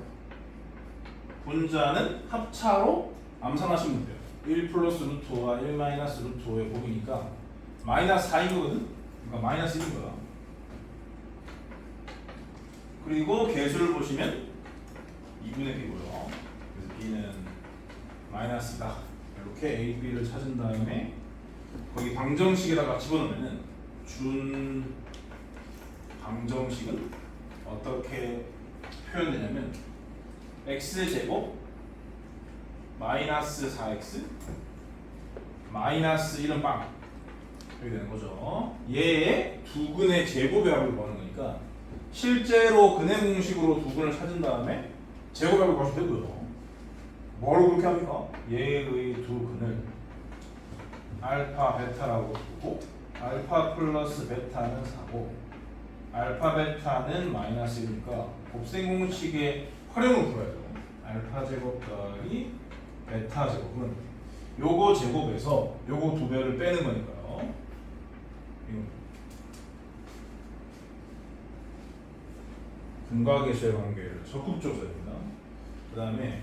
분자는 합차로 암산하시면 돼요. 1 플러스 루트 5와 1 마이너스 루트 5의 곱이니까 마이너스 4인 거거든. 그러니까 마이너스 1인 거야. 그리고 개수를 보시면 2분의 b고요. 그래서 b는 마이너스다. 이렇게 a, b를 찾은 다음에 거기 방정식에다가 집어넣으면은 준 방정식은 어떻게 표현되냐면 x제곱 마이너스 4x 마이너스 1은 빵 이렇게 되는 거죠. 얘의 두 근의 제곱의 합을 구하는 거니까 실제로 근의 공식으로 두 근을 찾은 다음에 제곱의 합을 구하시면 되고요. 뭐로 그렇게 합니까? 얘의 두 근을 알파 베타라고 두고 알파 플러스 베타는 4고 알파 베타는 마이너스 1이니까 곱셈 공식의 활용을 풀어야죠. 알파 제곱 더하기 베타 제곱은 요거 제곱에서 요거 두 배를 빼는 거니까요. 근과 계수의 관계를 적극적으로 써야 됩니다. 그 다음에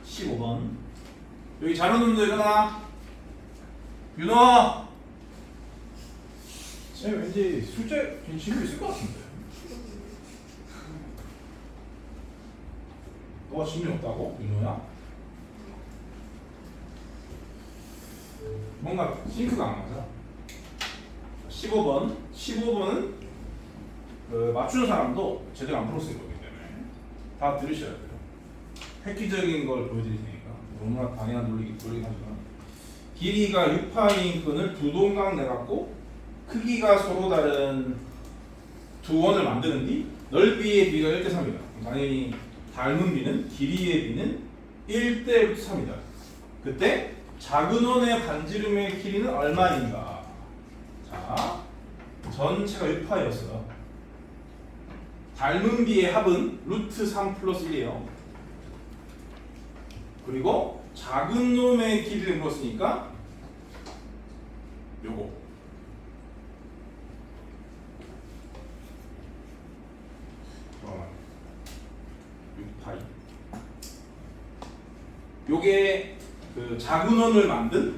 15번 여기 잘하는 놈들 일어나. 윤호 쟤 왠지 숙제 진심이 있을 것 같은데 너가 질문 없다고? 윤호야? 뭔가 싱크가 안 맞아. 15번은 그 맞추는 사람도 제대로 안 풀었을 거기 때문에 다 들으셔야 돼요. 획기적인 걸 보여드릴 테니까 너무나 당연한 논리긴 하지만 길이가 6파인 끈을 두 동강 내갖고 크기가 서로 다른 두 원을 만드는 뒤 넓이의 비가 1대 3이다. 당연히 닮은 비는 길이의 비는 1대 3이다. 그때 작은 원의 반지름의 길이는 얼마인가? 자, 전체가 6파이였어요. 닮은 비의 합은 루트 3 플러스 1이에요. 그리고 작은 놈의 길이를 물었으니까 요거 6파이 요게 그 작은 원을 만든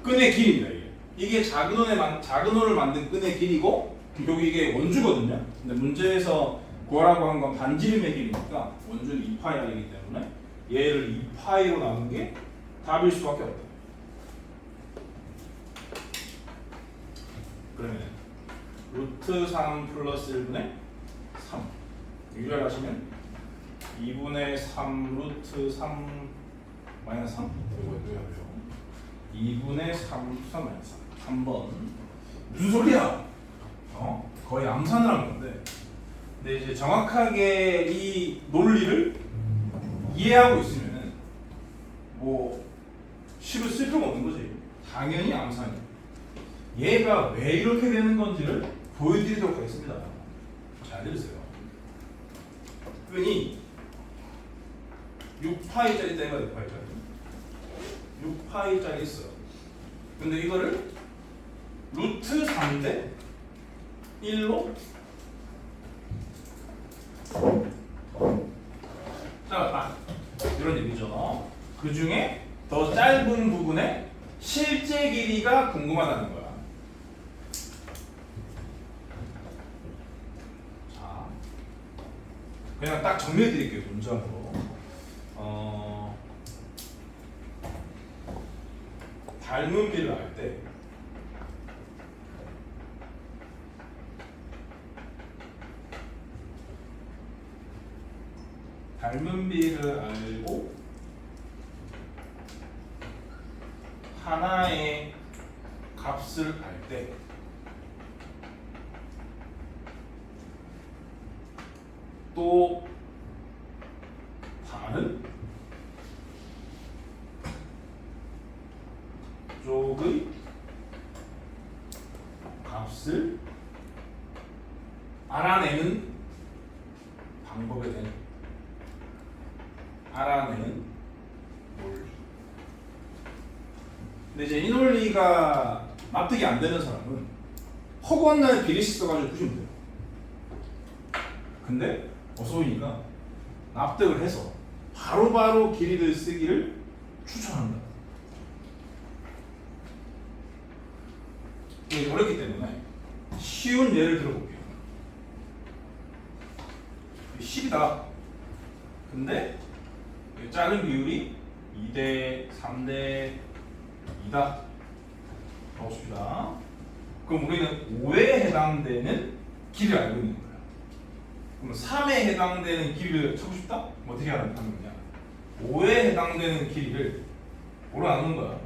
끈의 길이입니다. 이게 작은 원을 만든 끈의 길이고 여기 이게 원주거든요. 근데 문제에서 구하라고 한 건 반지름의 길이니까 원주는 2파이이기 때문에 얘를 2파이로 나눈 게 답일 수밖에 없다. 그러면 루트 3 플러스 1분의 3 유절하시면 2분의 3 루트 3 마이너스 3 이거 해요. 2분의 3 루트 3 마이너스 3 3번 무슨 소리야? 거의 암산을 한 건데 근데 이제 정확하게 이 논리를 이해하고 있으면은 뭐 식을 쓸 필요가 없는 거지. 당연히 암산이야. 얘가 왜 이렇게 되는 건지를 보여드리도록 하겠습니다. 잘 들으세요. 끈이 6파이짜리 때가 6파이짜리 6파이짜리 있어요. 근데 이거를 루트 3대 1로 잘랐다. 이런 얘기죠. 그 중에 더 짧은 부분의 실제 길이가 궁금하다는 거야. 그냥 딱 정리해 드릴게요. 문장으로. 닮은 비를 알 때 닮은 비를 알고 하나의 값을 알 때 또 다른 쪽의 값을 알아내는 방법에 대한 알아내는 논리. 근데 이제 이 논리가 납득이 안 되는 사람은 허구한다는 비례식 써가지고 푸시면 돼요. 근데 어서 보니까 납득을 해서 바로바로 길이를 쓰기를 추천한다. 이게 어렵기 때문에 쉬운 예를 들어볼게요. 10이다. 근데 작은 비율이 2대 3대 2다. 가봅시다. 그럼 우리는 5에 해당되는 길이를 알고 있는 거예요. 그럼 3에 해당되는 길이를 찾고 싶다? 그럼 어떻게 하는 거냐? 5에 해당되는 길이를 뭐로 나누는 거야?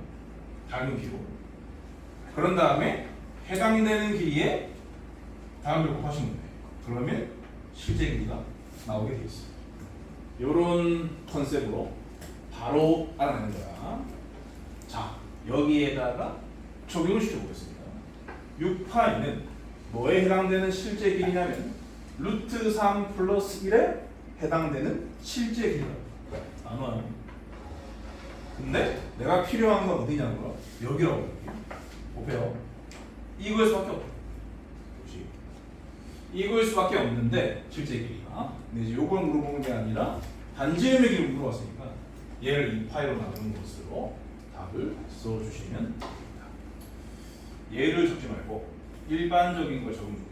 닮은 비로. 그런 다음에 해당되는 길이에 다음을 곱하시면 돼요. 그러면 실제 길이가 나오게 되어 있어요. 이런 컨셉으로 바로 알아내는 거야. 자, 여기에다가 적용을 시켜보겠습니다. 6파이는 뭐에 해당되는 실제 길이냐면 루트 3 플러스 1에 해당되는 실제 길이다. 나눠요. 근데 내가 필요한 건 어디냐고요? 여기라고 볼게요. 보세요. 이거일 수밖에 없어. 그렇지. 이거일 수밖에 없는데 실제 길이가. 근데 이제 요걸 물어보는 게 아니라 반지름의 길이를 물어봤으니까 얘를 2파이로 나누는 것으로 답을 써주시면 됩니다. 얘를 적지 말고 일반적인 걸 적으면 좋겠지.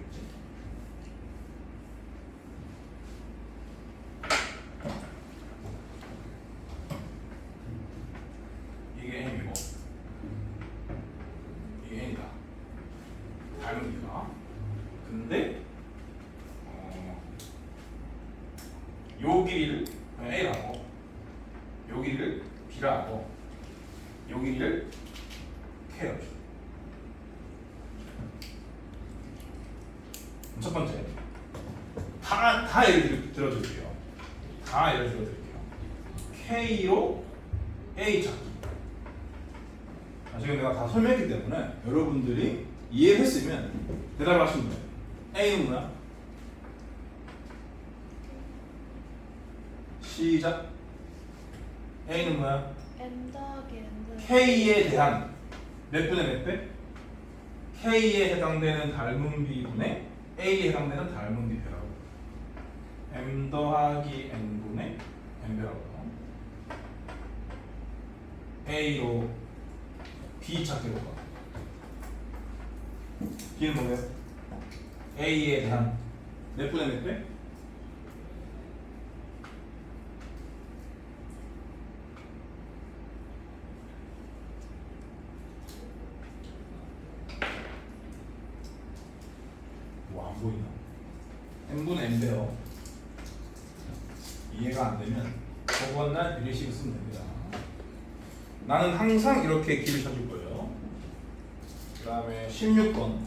이게 n이고 이게 n이다. 닮은 기가. 근데 요 길이를 a라고, 요 길이를 b라고, 요 길이를 k라고. 첫 번째, 다 예를 들어드릴게요. 다 예를 들어드릴게요. K로 A 찾기. 지금 내가 다 설명했기 때문에 여러분들이 이해를 했으면 대답을 하시면 돼요. A는 뭐야? 시작. A는 뭐야? M 더하기 N K에 대한 몇 분의 몇 배? K에 해당되는 닮은 비분의 A에 해당되는 닮은 비배라고. M 더하기 N분의 N배라고. A로 B 찾기로 가. B는 뭐예요? A에 대한 몇 분의 몇 배? 뭐 안 보이나? n분의 n배요. 이해가 안 되면 저번 날 비례식을 쓰면 됩니다. 나는 항상 이렇게 길을 찾을 거예요. 그 다음에 16번.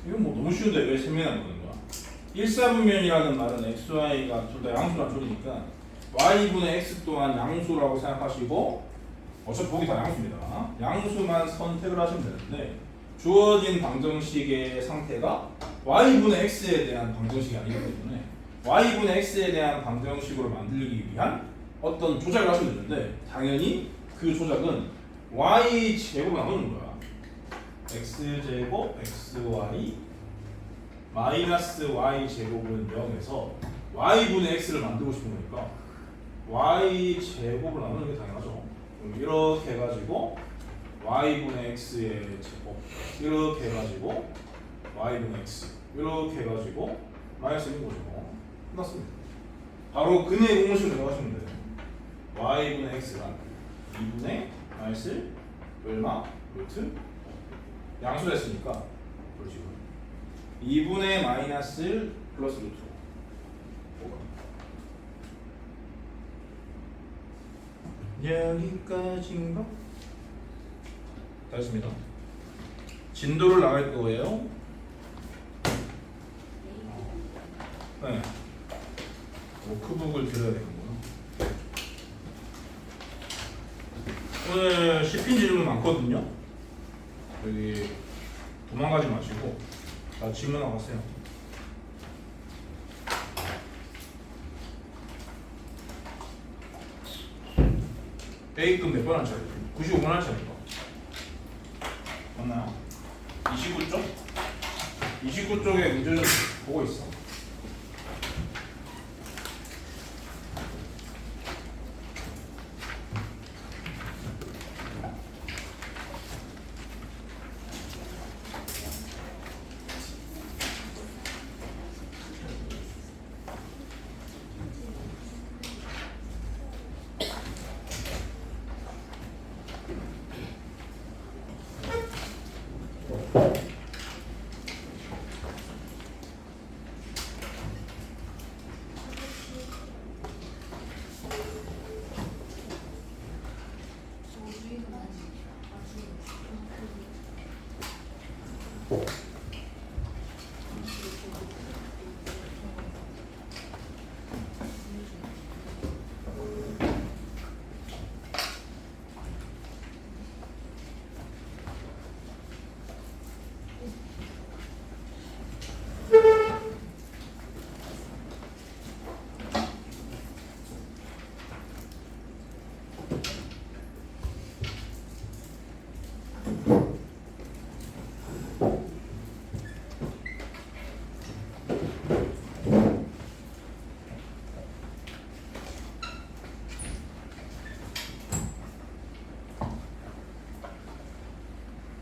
이건 뭐 너무 쉬운데 왜 세미나 보는 거야? 1사분면이라는 말은 xy가 둘 다 양수란 소리니까 y분의 x 또한 양수라고 생각하시고, 어차피 보기 다 양수입니다. 양수만 선택을 하시면 되는데 주어진 방정식의 상태가 y분의 x에 대한 방정식이 아니기 때문에 y분의 x에 대한 방정식으로 만들기 위한 어떤 조작을 하시면 되는데, 당연히 그 조작은 y 제곱 나오는 거야. x제곱 xy 마이너스 y 제곱은 0에서 y분의 x를 만들고 싶은 거니까 y 제곱을 나누는 게 당연하죠. 그럼 이렇게 해가지고 y분의 x의 제곱 이렇게 해가지고 y분의 x 이렇게 해가지고 마이너스 1인 거죠. 끝났습니다. 바로 근의 공식을 들어가시면 돼요. y분의 x가 2분의 마이너스 얼마? 루트 양수를 했으니까 그렇지. 2분의 마이너스 1 플러스 루트 5. 여기까지인가? 다 했습니다. 진도를 나갈 거예요. 네. 워크북을 드려야 되는구나. 오늘 씹힌 질문 많거든요. 여기 도망가지 마시고 다 질문하고 가세요. A급 몇 번 할 차례죠? 95번 할 차례죠? 맞나요? 29쪽? 29쪽에 문제 좀 보고 있어.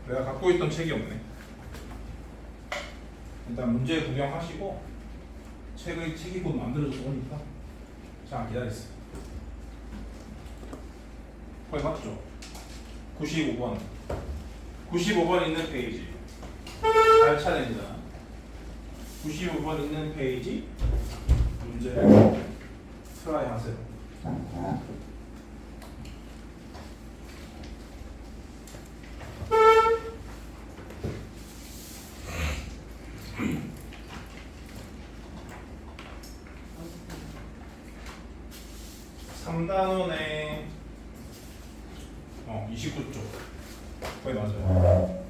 내가 갖고 있던 책이 없네. 일단 문제 구경하시고 책이 곧 만들어져서 오니까 잠깐 기다리세요. 거의 맞죠? 95번 95번 있는 페이지 잘 차례입니다. 95번 있는 페이지 문제를 트라이 하세요. 삼단원의 29쪽 거의 맞아요.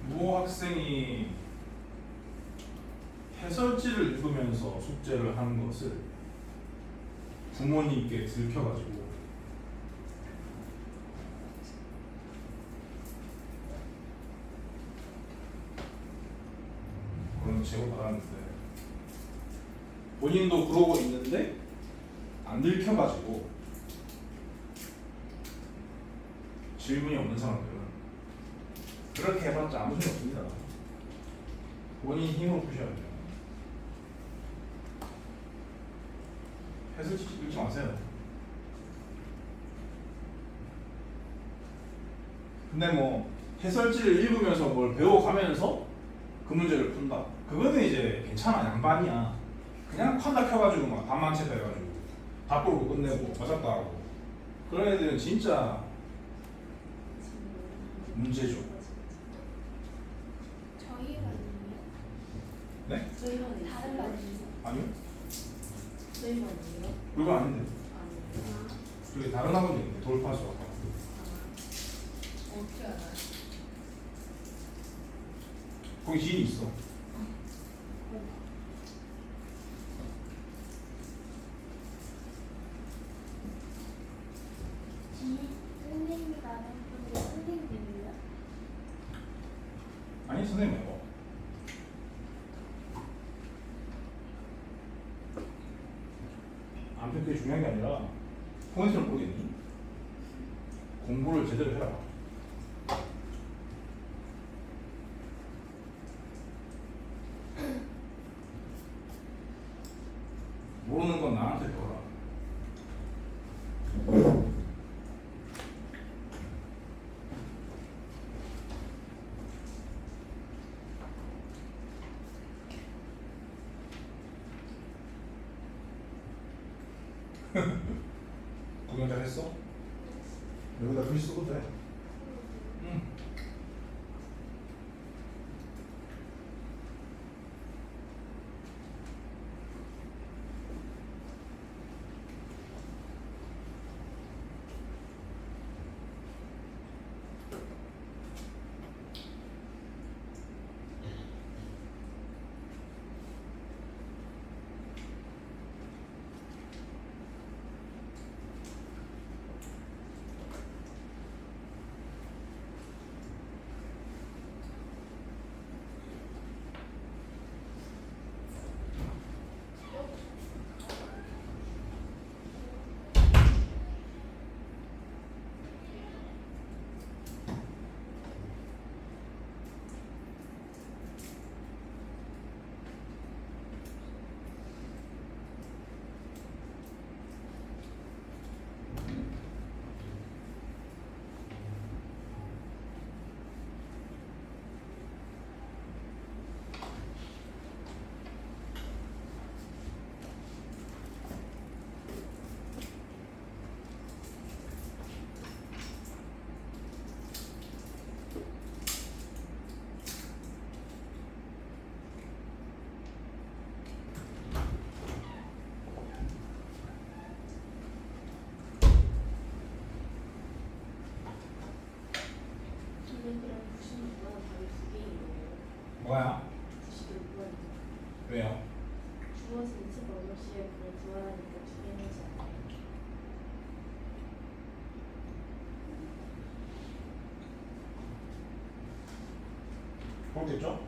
모 학생이 해설지를 읽으면서 숙제를 하는 것을 부모님께 들켜가지고 그런 제보 받았는데 본인도 그러고 있는데 안 들켜가지고 질문이 없는 사람들은 그렇게 해봤자 아무 소용 없습니다. 본인 힘으로 푸셔야 돼요. 해설지 읽지 마세요. 근데 뭐 해설지를 읽으면서 뭘 배워가면서 그 문제를 푼다. 그거는 이제 괜찮아. 양반이야. 그냥 판다 켜가지고 막 답만 체크해가지고 답 보고 끝내고 맞았다 하고 그런 애들은 진짜 문제죠. 저희가 아니에요? 네? 저희는 다른 거 아니에요? 아니요? 선생님 아니에요? 그거 아닌데. 아니에요. 저기 다른 학원도 있는데 돌파수. 어떻게 알아요? 거기 지인이 있어. 선생님이 나는 분이 선생님이야? 아니 선생님 말고. 아무튼 그게 중요한 게 아니라 포인트를 모르겠니? 공부를 제대로 해라. 모르는 건 나한테 배워라. 구경 잘 했어? 여기다 글 쓰고 돼. 응. 선생님이랑 96만 답이 두 개이네요. 뭐야? 96만. 왜요? 주어진 책 언어시에 그걸 구하니까 두 개는지 않아요. 그렇겠죠?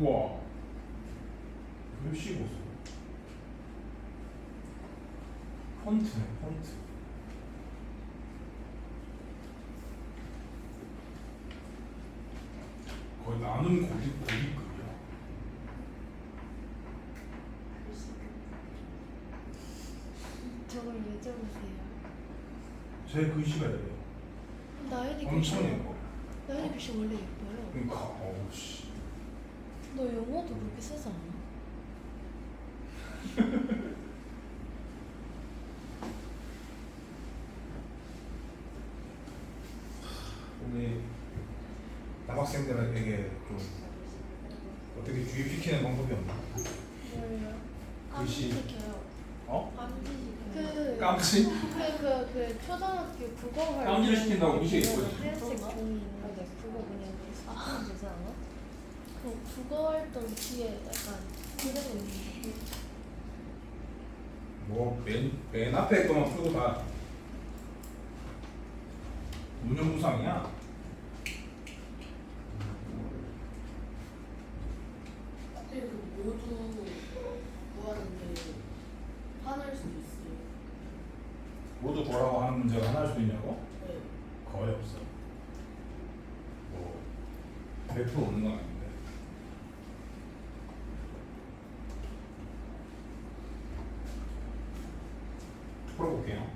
우와. 글씨 보소. 폰트네, 폰트. 거의 나는 고기급이야. 저걸 여쭤보세요. 제 글씨가 이래요. 나연이 엄청 글씨 예뻐. 나연이 글씨 원래 예뻐요. 그러니까, 어우 씨. 너 영어도 그렇게 쓰지 않아? 우리 남학생들에게 좀 어떻게 주입시키는 방법이 없나? 뭘요? 글씨. 깜찍해요. 어? 깜찍해요. 깜찍? 그 초등학교 국어 할 깜찍을 시킨다고 무시했거든. 하얀색 종이 있는데 그거 그냥 쓰면 되지 않아? 그 국어 활동 뒤에 약간 그대로 있는데 맨 앞에 거만 풀고 다 문형무상이야. 근데 그 모두 구하는데 화날 수도 있어요. 모두 뭐라고 하는 문제가 하나일 수도 있냐고? 네. 거의 없어. 뭐 100% 없는 건 아닌데. 볼게요.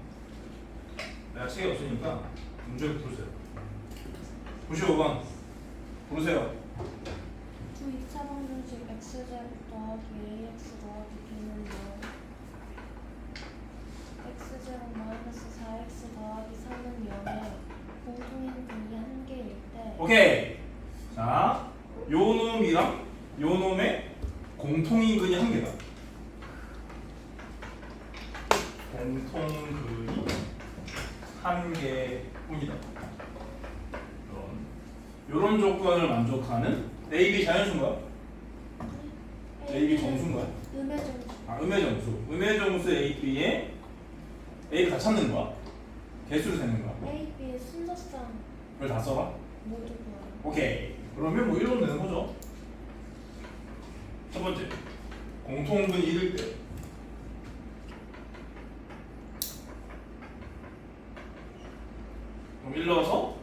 내가 책이 없으니까 문제를 부르세요. 95번 부르세요. 두 2차 방정식 x제곱 더하기 ax 더하기 b는 0 x제곱 마이너스 4x 더하기 3은 0에 공통인근이 한 개일 때 오케이. 자, 요 놈이랑 요 놈의 공통인근이 한 개다. 공통근이 한 개뿐이다. 요런 조건을 만족하는 A, B 자연수인가요? A, B 정수인가요? 음의 점수 아, 음의 정수. 음의 정수 A, B에 A를 다 찾는 거야? 개수를 세는 거야? a, b의 순서상 그걸 다 써봐? 모두 구하는 오케이. 그러면 뭐 1로 되는 거죠. 첫 번째, 공통근 1일 때 그럼 1 넣어서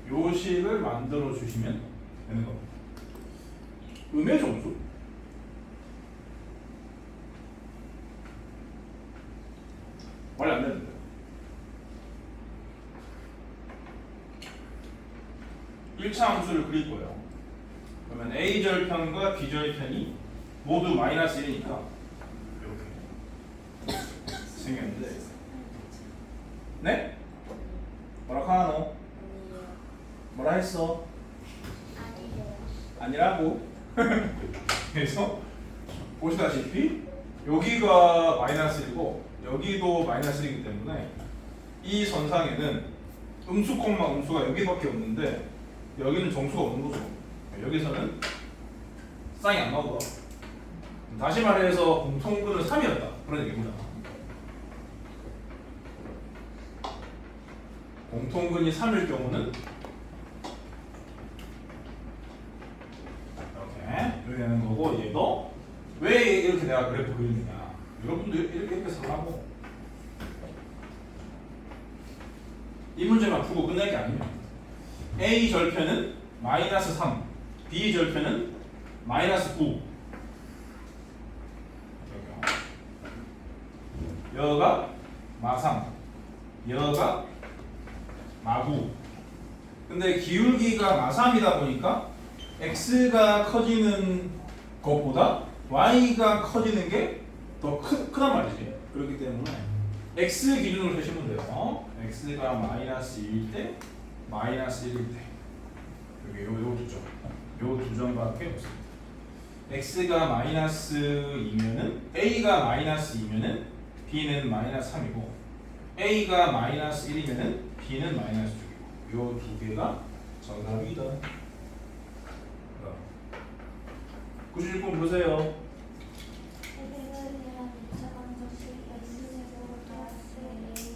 요식을 만들어 주시면 되는 겁니다. 음의 정수? 말이 안 되는데. 일차 함수를 그릴 거예요. 그러면 A 절편과 B 절편이 모두 마이너스 1이니까 이렇게 생겼는데, 네? 뭐라 카노? 아니에요. 뭐라 했어? 아니에요. 아니라고. 그래서 보시다시피 여기가 마이너스 1이고 여기도 마이너스 1이기 때문에 이 선상에는 음수 콤마 음수가 여기밖에 없는데 여기는 정수가 없는 거죠. 여기서는 쌍이 안 나오더라. 다시 말해서 공통근은 3이었다. 그런 얘기입니다. 공통근이 3일 경우는 이렇게 되는 거고, 얘도 왜 이렇게 내가 그래프 그리느냐. 여러분도 이렇게 살라고. 이 문제만 풀고 끝낼 게 아닙니다. A 절편은 마이너스 3, B 절편은 마이너스 9. 여가 마3, 여가 마9. 근데 기울기가 마3이다 보니까 x가 커지는 것보다 y가 커지는 게 더 크단 말이지. 그렇기 때문에 x 기준으로 세시면 돼요. x가 마이너스 1일 때, 마이너스 1일 때. 여기 요 두 점. 요 두 점밖에 없습니다. x가 마이너스 2면은, a가 마이너스 2면은 b는 마이너스 3이고, a가 마이너스 1이면은 b는 마이너스 6이고, 요 두 개가 정답이다. 91번 보세요. x제곱이란 2차 방정식 x제곱 더하기 ax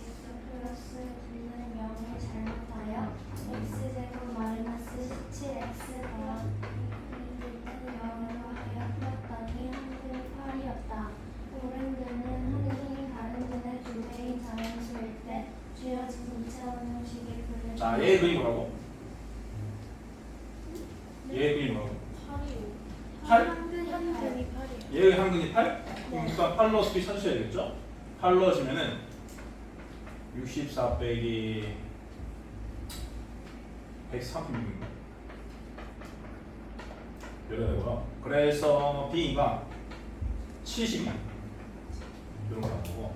플러스 b는 0을 잘못하여 x제곱 마이너스 17x 더하기 0으로 하여 풀었더니 한근이 8이었다. 오른근은 한근이 다른근의 2배인 자연수일 때 주어진 2차 방정식의 근을 자, 얘 그림 뭐라고? 얘 그림 뭐라고? 8이요. 8? 한근이 8이에요. 얘의 한근이 8? 그럼 일단 8 넣어서 B 찾으셔야겠죠? 8 넣으시면은 64 빼기 136인가? 이래야 되고요. 그래서 B가 70 이런 거 나오고,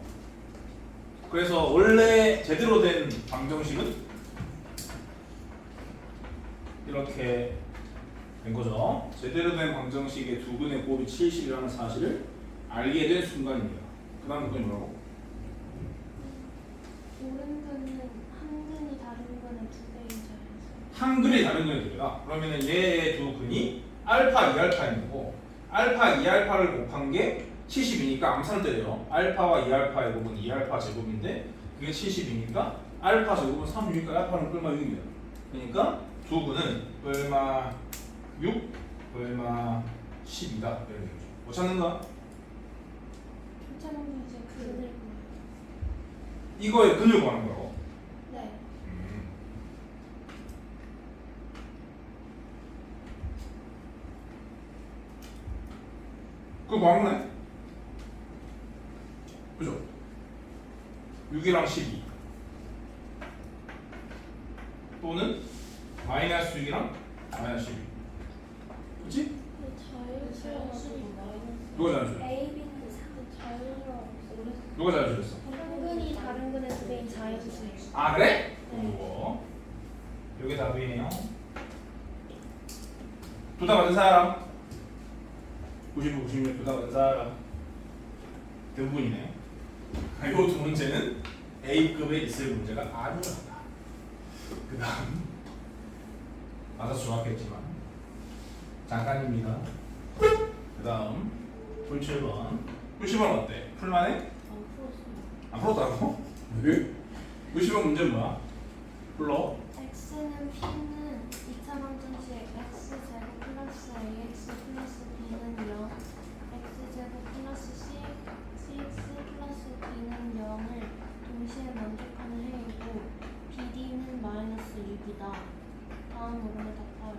그래서 원래 제대로 된 방정식은 이렇게 된 거죠. 제대로 된 방정식의 두 근의 곱이 70이라는 사실을 알게 된 순간입니다. 그 다음 근이 뭐라고? 오른근은 한근이 다른 근의 2배인 자연수. 한 근이 다른 근이 됩니다. 그러면은 얘의 두 근이 알파 2알파인 거고, 알파 2알파를 곱한 게 70이니까 암산을 때려요. 알파와 2알파의 곱은 2알파 제곱인데 그게 70이니까 알파 제곱은 3이니까 알파는 얼마 6입니다. 그러니까 두 근은 얼마 6, 얼마 10이다. 이런 거죠. 못 찾는가? 2차 방정식 근을 구해요. 이거의 근을 구하는 거라고. 네. 그거 구하는 거네? 6이랑 12 또는 마이너스 6이랑 마이너스 12 그치? 자연스러워가지고 누가 잘해줬어? A, B는 3. 자연스러워. 누가 잘해줬어? 한근이 다른 근의 두 배인 자연수예요. 아 그래? 네. 이거 여기 답이에요. 둘 다 맞은 사람 95, 96 둘 다 맞은 사람 대부분이네. 이 두 문제는 A급에 있을 문제가 아니었다. 그 다음 맞아서 좋았겠지만 잠깐입니다. 그 다음 풀 7번 풀 7번 어때? 풀만해? 안 풀었어요. 안 풀었다고? 왜? 풀 7번 문제는 뭐야? 불러. X는 P는 2차 방정식 X제곱 플러스 AX 플러스 B는 0 X제곱 플러스 CX 플러스 B는 0을 동시에 만족하는 해이고 BD는 마이너스 6이다. 다음 부분에 답하여.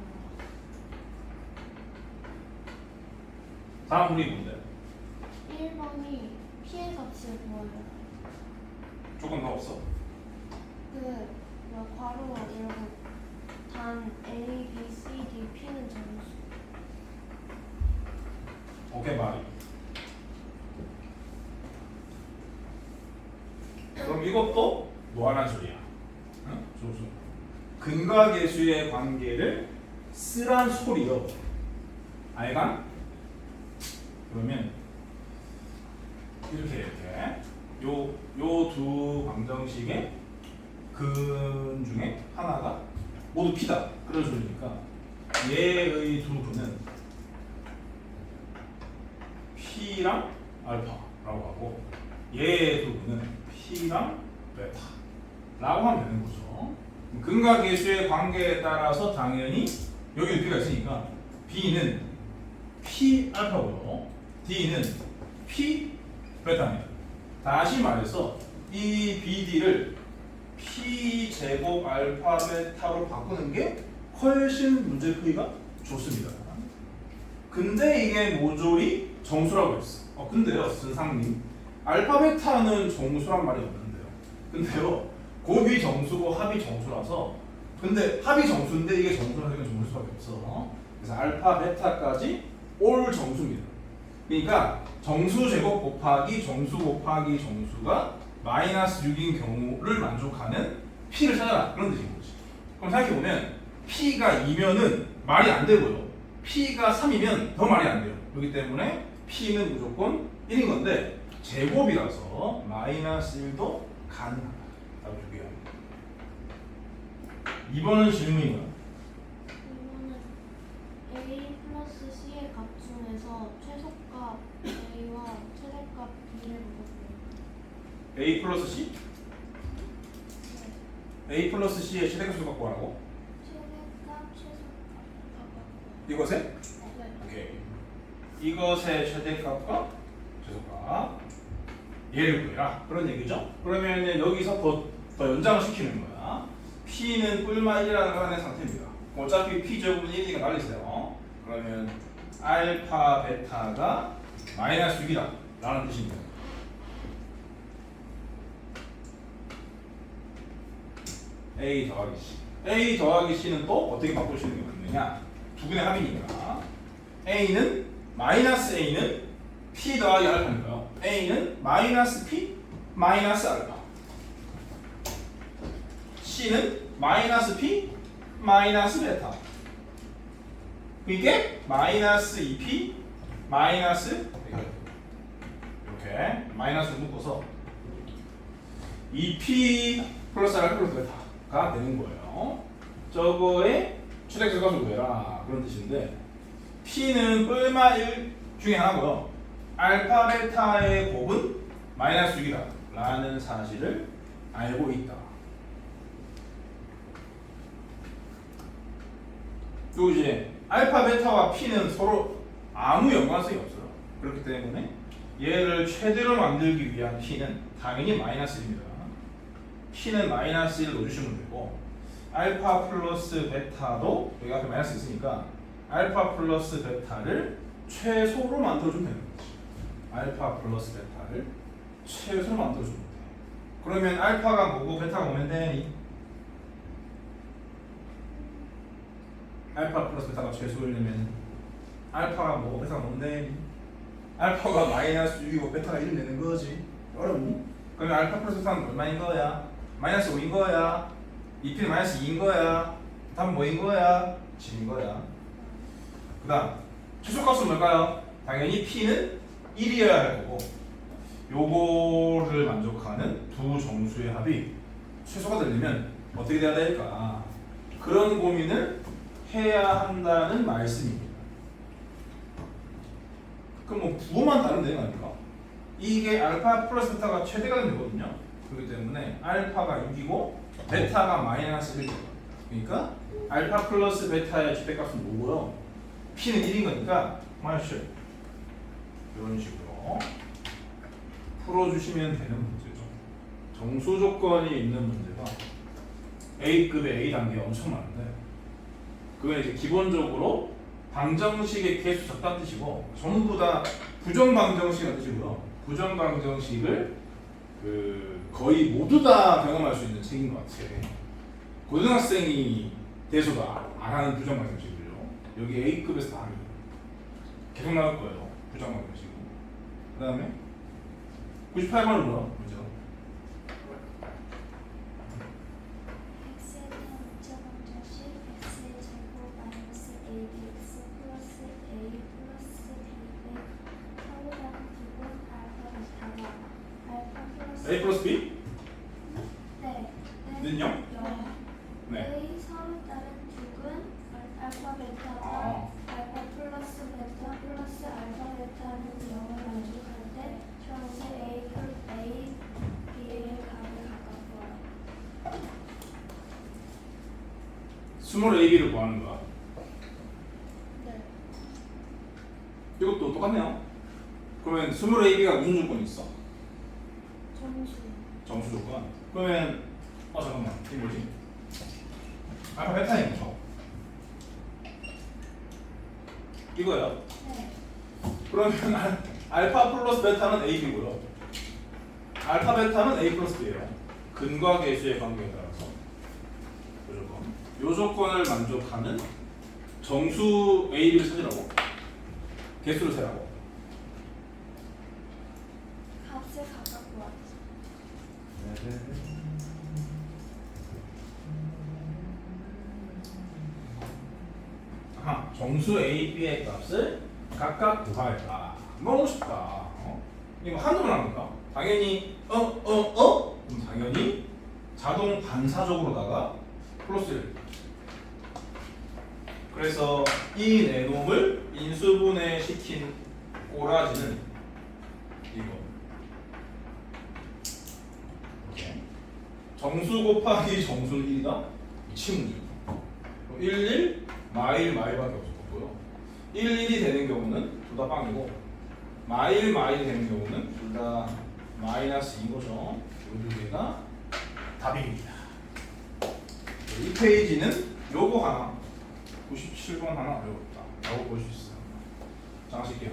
다음 문이 뭔데? 1번이 P의 값을 구하여. 조금 더 없어. 괄호 열고 단 A, B, C, D, P는 정수. 오케이 말이. 그럼 이것도 노안한 소리야. 응? 좋소. 근과 계수의 관계를 쓰란 소리요. 알간? 그러면 이렇게 요 두 방정식의 근 중에 하나가 모두 P다. 그런 소리니까 얘의 두 근은 P랑 알파라고 하고 얘의 두 근은 P랑 베타라고 하면 되는 거죠. 근과 계수의 관계에 따라서 당연히 여기 P가 있으니까 B는 P 알파고요. D는 P 베타입니다. 다시 말해서 이 BD를 P 제곱 알파 베타로 바꾸는 게 훨씬 문제 크기가 좋습니다. 근데 이게 모조리 정수라고 했어. 근데요, 선상님, 알파 베타는 정수란 말이 없는데요. 근데요, 곱이 정수고 합이 정수라서, 근데 합이 정수인데 이게 정수라는 건 정수일 수밖에 없어. 그래서 알파 베타까지 올 정수입니다. 그러니까 정수 제곱 곱하기 정수 곱하기 정수가 마이너스 6인 경우를 만족하는 P를 찾아라. 그런 뜻인 거지. 그럼 생각해보면 P가 2면은 말이 안 되고요. P가 3이면 더 말이 안 돼요. 그렇기 때문에 P는 무조건 1인 건데 제곱이라서 마이너스 1도 가능하다. 답을 줄게요. 2번은 질문이야. 이거는 A 플러스 C의 값 중에서 최소값 A와 최대값 B를 물어보요. A 플러스 C? A 플러스 C의 최대값을 갖고 하라고? 최대값, 최소값. 이것에? 네. 오케이. 이것의 최대값과 최소값 얘를 구해라. 그런 얘기죠. 그러면 여기서 더 연장을 시키는 거야. P는 뿔마 1이라는 상태입니다. 어차피 P 제곱은 1이니까 날리세요. 그러면 알파 베타가 마이너스 6이다 라는 뜻입니다. A 더하기 C. A 더하기 C는 또 어떻게 바꿀 수 있는 게 맞느냐? 두 분의 합이니까 A는 마이너스 A는 P 더하기 알파니까요. A는 마이너스 P 마이너스 알파. C는 마이너스 P 마이너스 베타. 이게 마이너스 2P 마이너스 이렇게 마이너스를 묶어서 2P 플러스 알파 플러스 베타가 되는 거예요. 저거의 최대값을 구해라 그런 뜻인데 P는 뿔마 1 중에 하나고요. 알파 베타의 곱은 마이너스 6이다 라는 사실을 알고 있다. 또 이제 알파 베타와 P는 서로 아무 연관성이 없어요. 그렇기 때문에 얘를 최대로 만들기 위한 P는 당연히 마이너스 1입니다. P는 마이너스 1 넣어주시면 되고 알파 플러스 베타도 여기 앞에 마이너스 있으니까 알파 플러스 베타를 최소로 만들어주면 되는 거지. 알파 플러스 베타를 최소로 만들어주면 돼. 그러면 알파가 뭐고 베타가 뭐면 되니? 알파 플러스 베타가 최소이려면 알파가 뭐고 베타가 뭐면 되니? 알파가 마이너스 6이고 베타가 1이 되는 거지. 어렵니? 그러면 알파 플러스 베타는 얼마인 거야? 마이너스 5인 거야? 2p는 마이너스 2인 거야? 답은 뭐인 거야? 7인 거야. 그 다음 최소값은 뭘까요? 당연히 p는 1이어야 할 거고 요거를 만족하는 두 정수의 합이 최소가 되려면 어떻게 돼야 될까? 그런 고민을 해야 한다는 말씀입니다. 그럼 뭐 부호만 다르면 되는 거 아닙니까? 이게 알파 플러스 베타가 최대가 되거든요. 그렇기 때문에 알파가 6이고 베타가 마이너스 1이에요. 그러니까 알파 플러스 베타의 최대값은 뭐고요? p는 1인 거니까 마이너스 이런 식으로 풀어주시면 되는 문제죠. 정수 조건이 있는 문제가 A급의 A 단계가 엄청 많은데 그건 이제 기본적으로 방정식의 개수 적다는 뜻이고 전부 다 부정방정식이라는 뜻이고요. 부정방정식을 거의 모두 다 경험할 수 있는 책인 것 같아요. 고등학생이 돼서도 안 하는 부정방정식이죠. 여기 A급에서 다 합니다. 계속 나올 거예요. 부정방정식으로. 그 다음에 98번은 뭐야? 문제가? x에 대한 우차 방정식 x의 제곱 마이너스 abx 플러스 a 플러스 b의 서로 다른 부분 알파 베타가 알파 플러스 A 플러스 B? 네. 는 0? 네. A 서로 다른 두근 알파 베타가 아. 알파 플러스 베타 플러스 알파 베타는 0을 만족할 때 정수 A B의 값을 가까워요. 스몰 AB를 구하는 거야. 네. 이것도 똑같네요. 그러면 스몰 AB가 무슨 조건이 있어? 점수. 정수 조건. 그러면 잠깐만. 이게 뭐지? 알파 베타인 거죠. 이거요. 네. 그러면 알파 플러스 베타는 AB고요. 알파 베타는 A 플러스 B예요. 근과 계수의 관계에 따라서 요 조건을 만족하는 정수 AB를 찾으라고 개수를 세라고. 값을 가깝고 왔죠. 아하, 정수 AB의 값을 각각 구하라. 너무 쉽다. 이거 한눈으로 합니까? 당연히 그럼 당연히 자동 반사적으로다가 플러스 1. 그래서 이 내놈을 인수분해 시킨 꼬라지는 이거. 이렇게. 정수 곱하기 정수는 1이다. 이 친구죠. 1 마일밖에 없었고요. 1, 1이 되는 경우는 둘 다 빵이고 마일이 되는 경우는 둘 다 마이너스 2거죠. 이 두 개가 답입니다. 이 페이지는 요거 하나 97번 하나 어렵다 라고 볼 수 있어요. 자, 하실게요.